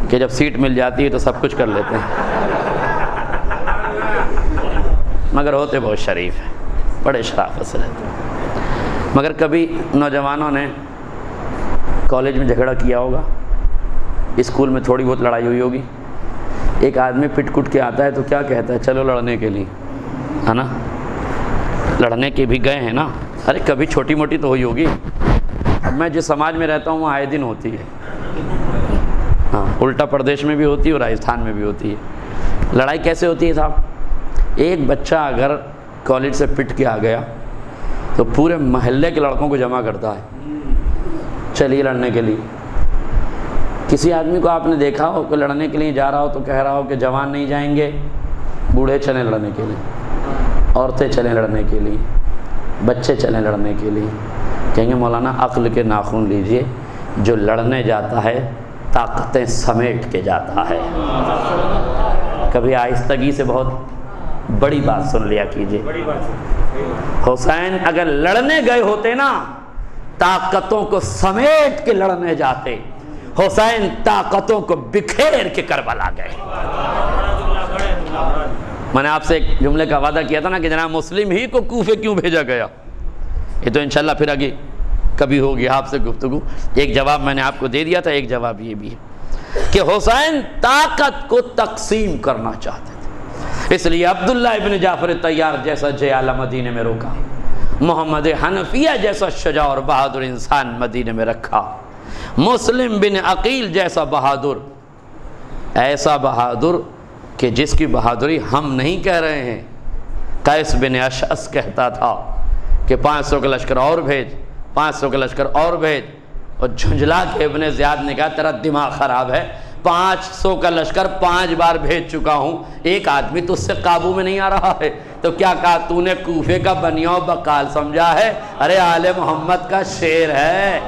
کہ جب سیٹ مل جاتی ہے تو سب کچھ کر لیتے ہیں، مگر ہوتے بہت شریف ہیں، بڑے شرافت سے رہتے ہیں۔ مگر کبھی نوجوانوں نے کالج میں جھگڑا کیا ہوگا، اسکول میں تھوڑی بہت لڑائی ہوئی ہوگی، ایک آدمی پٹ کٹ کے آتا ہے تو کیا کہتا ہے؟ چلو لڑنے کے لیے، ہے نا؟ لڑنے کے بھی گئے ہیں نا، ارے کبھی چھوٹی موٹی تو ہوئی ہوگی۔ اب میں جس سماج میں رہتا ہوں وہاں آئے دن ہوتی ہے، ہاں، الٹا پردیش میں بھی ہوتی ہے اور راجستھان میں بھی ہوتی ہے۔ لڑائی کیسے ہوتی ہے صاحب؟ ایک بچہ اگر کالج سے پٹ کے آ گیا تو پورے محلے کے لڑکوں کو جمع کرتا ہے، چلیے لڑنے کے لیے۔ کسی آدمی کو آپ نے دیکھا ہو کہ لڑنے کے لیے جا رہا ہو تو کہہ رہا ہو کہ جوان نہیں جائیں گے، بوڑھے چلیں لڑنے کے لیے، عورتیں چلیں لڑنے کے لیے، بچے چلیں لڑنے کے لیے؟ کہیں گے مولانا عقل کے ناخن لیجئے، جو لڑنے جاتا ہے طاقتیں سمیٹ کے جاتا ہے۔ کبھی آہستگی سے بہت بڑی بات سن لیا کیجئے۔ حسین اگر لڑنے گئے ہوتے نا، طاقتوں کو سمیٹ کے لڑنے جاتے، حسین طاقتوں کو بکھیر کے کربلا گئے۔ میں نے آپ سے ایک جملے کا وعدہ کیا تھا نا کہ جناب مسلم ہی کو کوفے کیوں بھیجا گیا، یہ تو انشاءاللہ پھر آگے کبھی ہوگی آپ سے گفتگو۔ ایک جواب میں نے آپ کو دے دیا تھا، ایک جواب یہ بھی ہے کہ حسین طاقت کو تقسیم کرنا چاہتے تھے، اس لیے عبداللہ ابن جعفر طیار جیسا جیالہ مدینے میں روکا، محمد حنفیہ جیسا شجاع اور بہادر انسان مدینے میں رکھا، مسلم بن عقیل جیسا بہادر، ایسا بہادر کہ جس کی بہادری ہم نہیں کہہ رہے ہیں۔ قیس بن اشعث کہتا تھا کہ 500 کا لشکر اور بھیج، 500 کا لشکر اور بھیج، اور جھنجھلا کے ابن زیاد نے کہا تیرا دماغ خراب ہے، 500 کا لشکر 5 بار بھیج چکا ہوں، ایک آدمی تو اس سے قابو میں نہیں آ رہا ہے۔ تو کیا کہا تو نے کوفے کا بنیاؤ بقال سمجھا ہے؟ ارے آل محمد کا شیر ہے،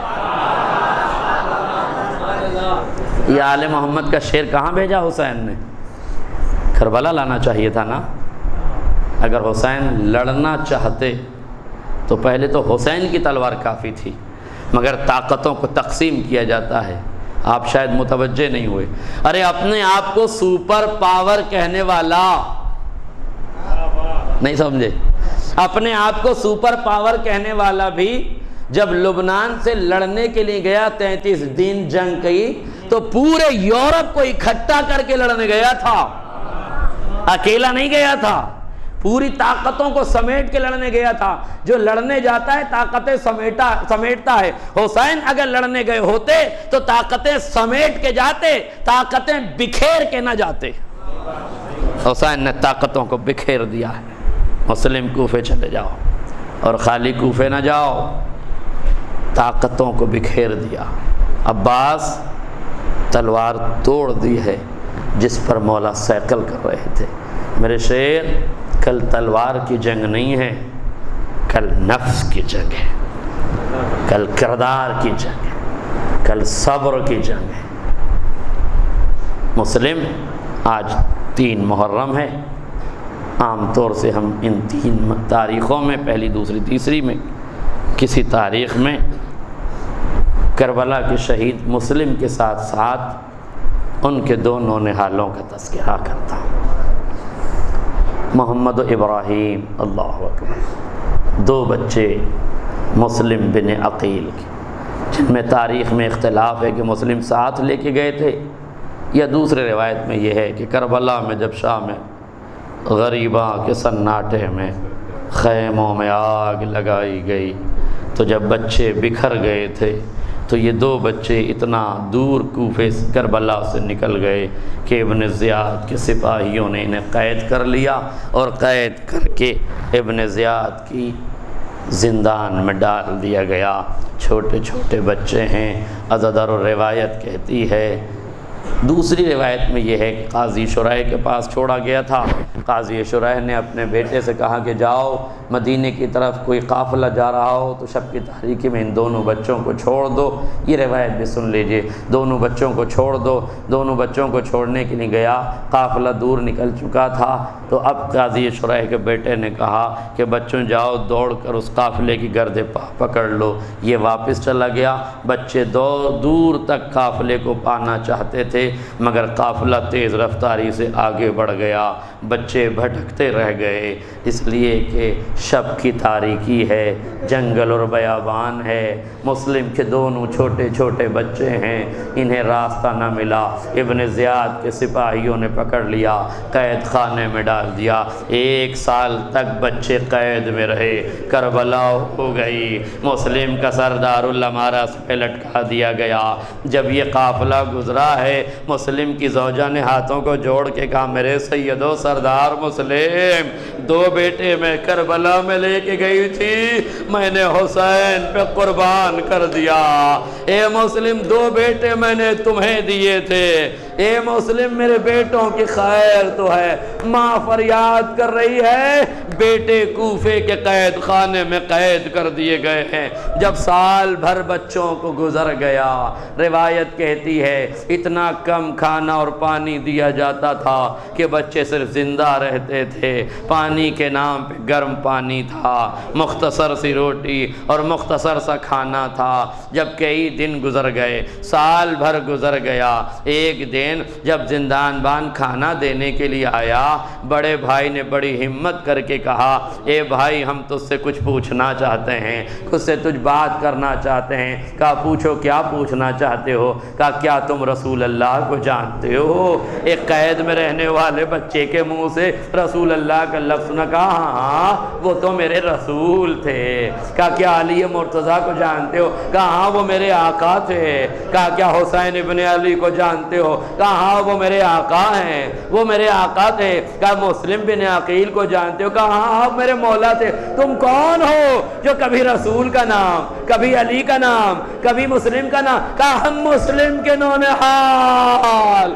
یہ آل محمد کا شیر کہاں بھیجا حسین نے؟ کربلا لانا چاہیے تھا نا۔ اگر حسین لڑنا چاہتے تو پہلے تو حسین کی تلوار کافی تھی، مگر طاقتوں کو تقسیم کیا جاتا ہے، آپ شاید متوجہ نہیں ہوئے۔ ارے اپنے آپ کو سپر پاور کہنے والا، نہیں سمجھے، اپنے آپ کو سپر پاور کہنے والا بھی جب لبنان سے لڑنے کے لیے گیا، 33 دن جنگ کی، تو پورے یورپ کو اکٹھا کر کے لڑنے گیا تھا، اکیلا نہیں گیا تھا، پوری طاقتوں کو سمیٹ کے لڑنے گیا تھا۔ جو لڑنے جاتا ہے طاقتیں سمیٹتا ہے۔ حسین اگر لڑنے گئے ہوتے تو طاقتیں سمیٹ کے جاتے، طاقتیں بکھیر کے نہ جاتے۔ حسین نے طاقتوں کو بکھیر دیا ہے۔ مسلم کوفے چلے جاؤ، اور خالی کوفے نہ جاؤ، طاقتوں کو بکھیر دیا۔ عباس تلوار توڑ دی ہے جس پر مولا سیکل کر رہے تھے۔ میرے شیر، کل تلوار کی جنگ نہیں ہے، کل نفس کی جنگ ہے، کل کردار کی جنگ ہے، کل صبر کی جنگ ہے۔ مسلم، آج 3 محرم ہے۔ عام طور سے ہم ان 3 تاریخوں میں، پہلی، دوسری، تیسری میں، کسی تاریخ میں کربلا کے شہید مسلم کے ساتھ ساتھ ان کے 2 نونہالوں کا تذکرہ کرتا ہوں، محمد و ابراہیم، اللہ اکبر، 2 بچے مسلم بن عقیل کے، جن میں تاریخ میں اختلاف ہے کہ مسلم ساتھ لے کے گئے تھے، یا دوسرے روایت میں یہ ہے کہ کربلا میں جب شام میں غریباں کے سناٹے میں خیموں میں آگ لگائی گئی تو جب بچے بکھر گئے تھے تو یہ 2 بچے اتنا دور کوفے کربلا سے نکل گئے کہ ابن زیاد کے سپاہیوں نے انہیں قید کر لیا، اور قید کر کے ابن زیاد کی زندان میں ڈال دیا گیا۔ چھوٹے چھوٹے بچے ہیں۔ عزدر روایت کہتی ہے، دوسری روایت میں یہ ہے کہ قاضی شرح کے پاس چھوڑا گیا تھا۔ قاضی شرح نے اپنے بیٹے سے کہا کہ جاؤ، مدینے کی طرف کوئی قافلہ جا رہا ہو تو شب کی تاریکی میں ان دونوں بچوں کو چھوڑ دو۔ یہ روایت بھی سن لیجئے، دونوں بچوں کو چھوڑ دو۔ دونوں بچوں کو چھوڑنے کے لیے گیا، قافلہ دور نکل چکا تھا، تو اب قاضی شرح کے بیٹے نے کہا کہ بچوں جاؤ، دوڑ کر اس قافلے کی گرد پا پکڑ لو۔ یہ واپس چلا گیا۔ بچے دور تک قافلے کو پانا چاہتے تھے، مگر قافلہ تیز رفتاری سے آگے بڑھ گیا، بچے بھٹکتے رہ گئے، اس لیے کہ شب کی تاریکی ہے، جنگل اور بیابان ہے، مسلم کے دونوں چھوٹے چھوٹے بچے ہیں، انہیں راستہ نہ ملا۔ ابن زیاد کے سپاہیوں نے پکڑ لیا، قید خانے میں ڈال دیا۔ 1 سال تک بچے قید میں رہے۔ کربلا ہو گئی، مسلم کا سر دارالامارہ پہ لٹکا دیا گیا۔ جب یہ قافلہ گزرا ہے، مسلم کی زوجہ نے ہاتھوں کو جوڑ کے کہا، میرے سید و سردار مسلم، 2 بیٹے میں کربلا میں لے کے گئی تھی، میں نے حسین پہ قربان کر دیا۔ اے مسلم، 2 بیٹے میں نے تمہیں دیے تھے، اے مسلم میرے بیٹوں کی خیر تو ہے۔ ماں فریاد کر رہی ہے، بیٹے کوفے کے قید خانے میں قید کر دیے گئے ہیں۔ جب سال بھر بچوں کو گزر گیا، روایت کہتی ہے اتنا کم کھانا اور پانی دیا جاتا تھا کہ بچے صرف زندہ رہتے تھے۔ پانی کے نام پہ گرم پانی تھا، مختصر سی روٹی اور مختصر سا کھانا تھا۔ جب کئی دن گزر گئے، سال بھر گزر گیا، ایک دن جب زندان بان کھانا دینے کے لیے آیا، بڑے بھائی نے بڑی ہمت کر کے کہا، اے بھائی ہم تجھ سے کچھ پوچھنا چاہتے ہیں، کچھ سے تجھ بات کرنا چاہتے ہیں۔ کہا پوچھو، کیا پوچھنا چاہتے ہو؟ کہا کیا تم رسول اللہ کو جانتے ہو؟ ایک قید میں رہنے والے بچے کے منہ سے رسول اللہ کا لفظ نہ کہا، ہاں وہ تو میرے رسول تھے۔ کہا کیا علی مرتضیٰ کو جانتے ہو؟ کہا ہاں وہ میرے آقا تھے۔ کہا کیا حسین ابن علی کو جانتے ہو؟ کہا ہاں وہ میرے آقا ہیں، وہ میرے آقا تھے۔ کہا مسلم بن عقیل کو جانتے ہو؟ کہا ہاں ہاں میرے مولا تھے۔ تم کون ہو جو کبھی رسول کا نام، کبھی علی کا نام، کبھی مسلم کا نام؟ کہا ہم مسلم کے نونہال۔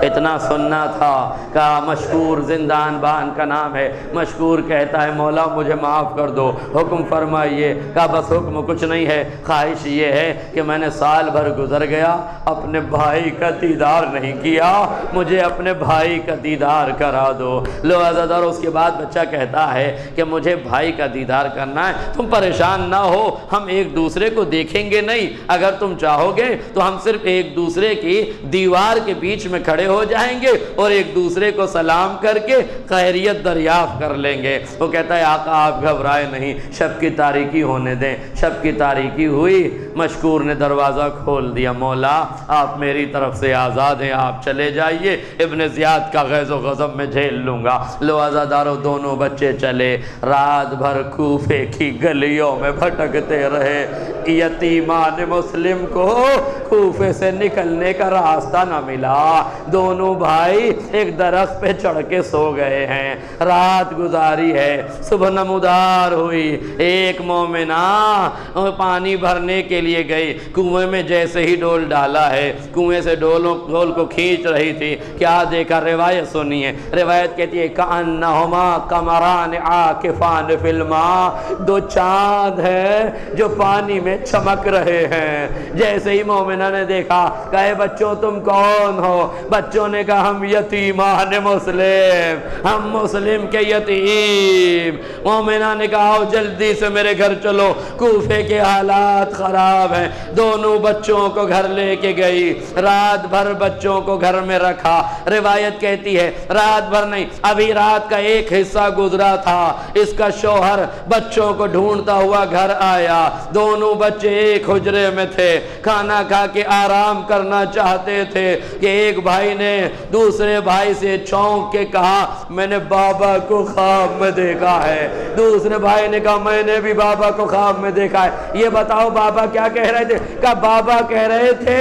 اتنا سننا تھا۔ کہا مشکور زندان بان کا نام ہے، مشکور کہتا ہے مولا مجھے معاف کر دو، حکم فرمائیے۔ کہا بس حکم کچھ نہیں ہے، خواہش یہ ہے کہ میں نے سال بھر گزر گیا اپنے بھائی کا دیدار نہیں کیا، مجھے اپنے بھائی کا دیدار کرا دو۔ لو عزیزو، اس کے بعد بچہ کہتا ہے کہ مجھے بھائی کا دیدار کرنا ہے، تم پریشان نہ ہو، ہم ایک دوسرے کو دیکھیں گے نہیں، اگر تم چاہو گے تو ہم صرف ایک دوسرے کی دیوار کے بیچ میں کھڑے ہو جائیں گے اور ایک دوسرے کو سلام کر کے خیریت دریافت کر لیں گے۔ وہ کہتا ہے آقا آپ گھبرائے نہیں، شب کی تاریکی ہونے دیں۔ شب کی تاریکی ہوئی، مشکور نے دروازہ کھول دیا، مولا آپ میری طرف سے آزاد ہیں، آپ چلے جائیے، ابن زیاد کا غیظ و غضب میں جھیل لوں گا۔ لو عزادارو، دونوں بچے چلے، رات بھر کوفے کی گلیوں میں بھٹکتے رہے۔ یتیمان مسلم کو کوفے سے نکلنے کا راستہ نہ ملا، دونوں بھائی ایک درخت پہ چڑھ کے سو گئے ہیں۔ رات گزاری ہے، صبح نمودار ہوئی، ایک مومنہ پانی بھرنے کے لیے گئی، کنویں میں جیسے ہی ڈول ڈالا ہے، کنویں سے ڈول کو کھینچ رہی تھی، کیا دیکھا؟ روایت سنیے، روایت کہتی ہے کأنہما قمران عاکفان فی الماء، دو چاند ہیں جو پانی میں چمک رہے ہیں۔ جیسے ہی مومنہ نے دیکھا، کہے بچوں تم کون ہو؟ بچوں نے کہا ہم یتیمان مسلم، ہم مسلم کے یتیم۔ مومنہ نے کہا آؤ جلدی سے میرے گھر چلو، کوفے کے حالات خراب ہیں۔ دونوں بچوں کو گھر لے کے گئی، رات بھر بچوں کو گھر میں رکھا۔ روایت کہتی ہے رات بھر نہیں، ابھی رات کا ایک حصہ گزرا تھا، اس کا شوہر بچوں کو ڈھونڈتا ہوا گھر آیا۔ دونوں بچے ایک حجرے میں تھے، کھانا کھا کے آرام کرنا چاہتے تھے کہ ایک بھائی نے دوسرے بھائی سے چونک کے کہا میں نے بابا کو خواب میں دیکھا ہے۔ دوسرے بھائی نے کہا میں نے بھی بابا کو خواب میں دیکھا ہے۔ یہ بتاؤ بابا کیا کہہ رہے تھے؟ کہا بابا کہہ رہے تھے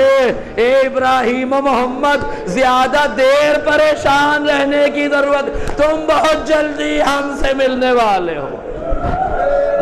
اے ابراہیم و محمد، زیادہ دیر پریشان رہنے کی ضرورت، تم بہت جلدی ہم سے ملنے والے ہو۔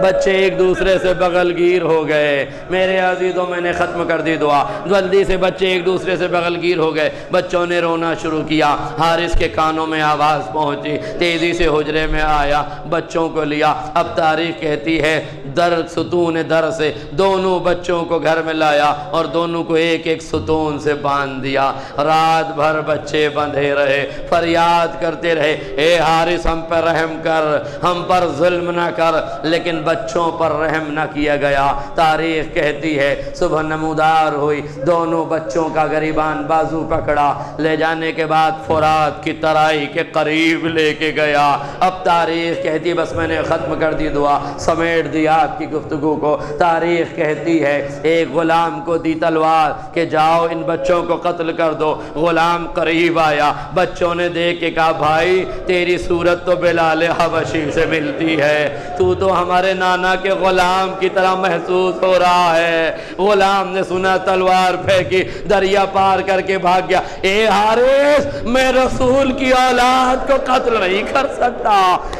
بچے ایک دوسرے سے بغل گیر ہو گئے۔ میرے عزیزوں، میں نے ختم کر دی دعا، جلدی سے بچے ایک دوسرے سے بغل گیر ہو گئے۔ بچوں نے رونا شروع کیا، حارث کے کانوں میں آواز پہنچی، تیزی سے حجرے میں آیا، بچوں کو لیا۔ اب تاریخ کہتی ہے در ستون در سے دونوں بچوں کو گھر میں لایا اور دونوں کو ایک ایک ستون سے باندھ دیا۔ رات بھر بچے بندھے رہے، فریاد کرتے رہے اے حارث ہم پر رحم کر، ہم پر ظلم نہ کر، لیکن بچوں پر رحم نہ کیا گیا۔ تاریخ کہتی ہے صبح نمودار ہوئی، دونوں بچوں کا غریبان بازو پکڑا، لے جانے کے بعد فرات کی ترائی کے قریب لے کے گیا۔ اب تاریخ کہتی، بس میں نے ختم کر دی دعا، سمیٹ دیا آپ کی گفتگو کو۔ تاریخ کہتی ہے ایک غلام کو دی تلوار کہ جاؤ ان بچوں کو قتل کر دو۔ غلام قریب آیا، بچوں نے دیکھ کے کہا بھائی تیری صورت تو بلال حبشی سے ملتی ہے، تو ہمارے نانا کے غلام کی طرح محسوس ہو رہا ہے۔ غلام نے سنا، تلوار پھینکی، دریا پار کر کے بھاگ گیا۔ اے حارث، میں رسول کی اولاد کو قتل نہیں کر سکتا،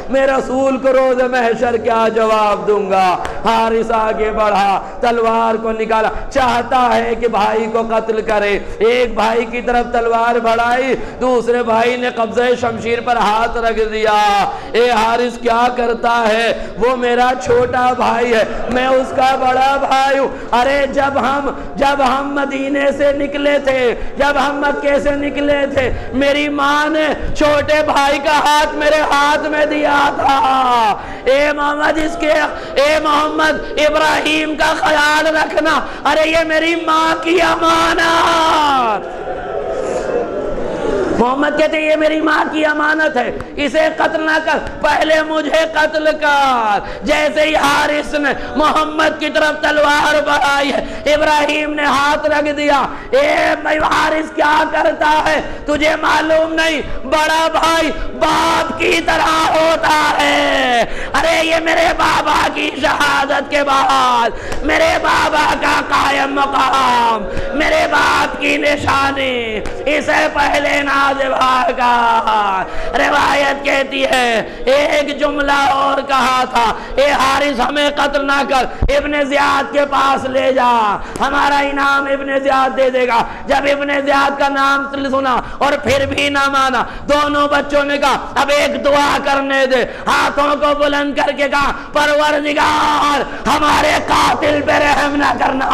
میں رسول کو روز محشر کیا جواب دوں گا۔ حارث آگے بڑھا، تلوار کو نکالا، چاہتا ہے کہ بھائی کو قتل کرے۔ ایک بھائی کی طرف تلوار بڑھائی، دوسرے بھائی نے قبضہ شمشیر پر ہاتھ رکھ دیا۔ اے حارث کیا کرتا ہے؟ وہ میرا چھوٹا بھائی ہے، میں اس کا بڑا بھائی ہوں۔ ارے جب ہم مدینے سے نکلے تھے، جب ہم مکے سے نکلے تھے، میری ماں نے چھوٹے بھائی کا ہاتھ میرے ہاتھ میں دیا تھا۔ اے محمد ابراہیم کا خیال رکھنا، ارے یہ میری ماں کی امانت۔ محمد کہتے ہیں یہ میری ماں کی امانت ہے، اسے قتل نہ کر، پہلے مجھے قتل کر۔ جیسے ہی حارث نے محمد کی طرف تلوار بڑھائی ہے، ابراہیم نے ہاتھ رکھ دیا۔ اے حارث کیا کرتا ہے تجھے معلوم نہیں؟ بڑا بھائی باپ کی طرح ہوتا ہے۔ ارے یہ میرے بابا کی شہادت کے بعد میرے بابا کا قائم مقام، میرے باپ کی نشانی، اسے پہلے نہ واضح بھاگا۔ روایت کہتی ہے ایک جملہ اور کہا تھا، اے حارث ہمیں قتل نہ کر، ابن زیاد کے پاس لے جا، ہمارا انعام ابن زیاد دے دے گا۔ جب ابن زیاد کا نام سنا اور پھر بھی نہ مانا، دونوں بچوں نے کہا اب ایک دعا کرنے دے، ہاتھوں کو بلند کر کے کہا پروردگار ہمارے قاتل پہ رحم نہ کرنا،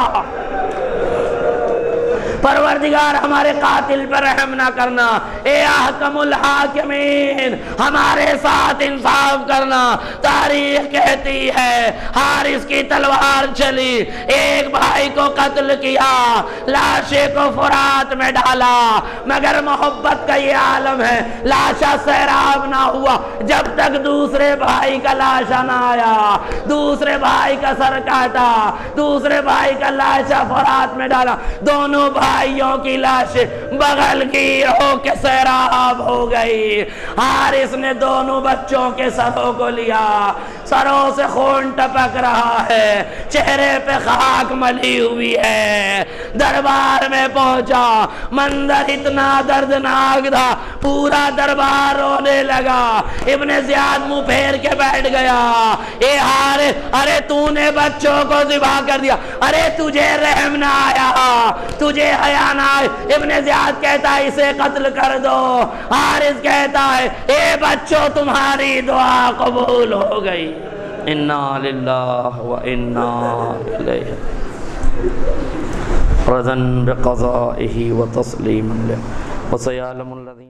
پروردگار ہمارے قاتل پر رحم نہ کرنا، اے احکم الحاکمین ہمارے ساتھ انصاف کرنا۔ تاریخ کہتی ہے حارث کی تلوار چلی، ایک بھائی کو قتل کیا، لاشے کو فرات میں ڈالا، مگر محبت کا یہ عالم ہے، لاشا سیراب نہ ہوا جب تک دوسرے بھائی کا لاشا نہ آیا، دوسرے بھائی کا سر کاٹا، دوسرے بھائی کا لاشا فرات میں ڈالا، دونوں بھائیوں کی لاش بغل گیر ہو کے سیراب ہو گئی۔ حارث نے دونوں بچوں کے سروں کو لیا، سروں سے خون ٹپک رہا ہے، چہرے پہ خاک ملی ہوئی ہے، دربار میں پہنچا، منظر اتنا دردناک تھا، پورا دربار رونے لگا۔ ابن زیاد منہ پھیر کے بیٹھ گیا، اے حارث ارے تو نے بچوں کو ذبح کر دیا، ارے تجھے رحم نہ آیا، تجھے حیا نہ آئی۔ ابن زیاد کہتا ہے اسے قتل کر دو، حارث کہتا ہے اے بچوں تمہاری دعا قبول ہو گئی۔ انا للہ و انا الیہ رضا بقضائہ و تسلیما له وسيعلم الذين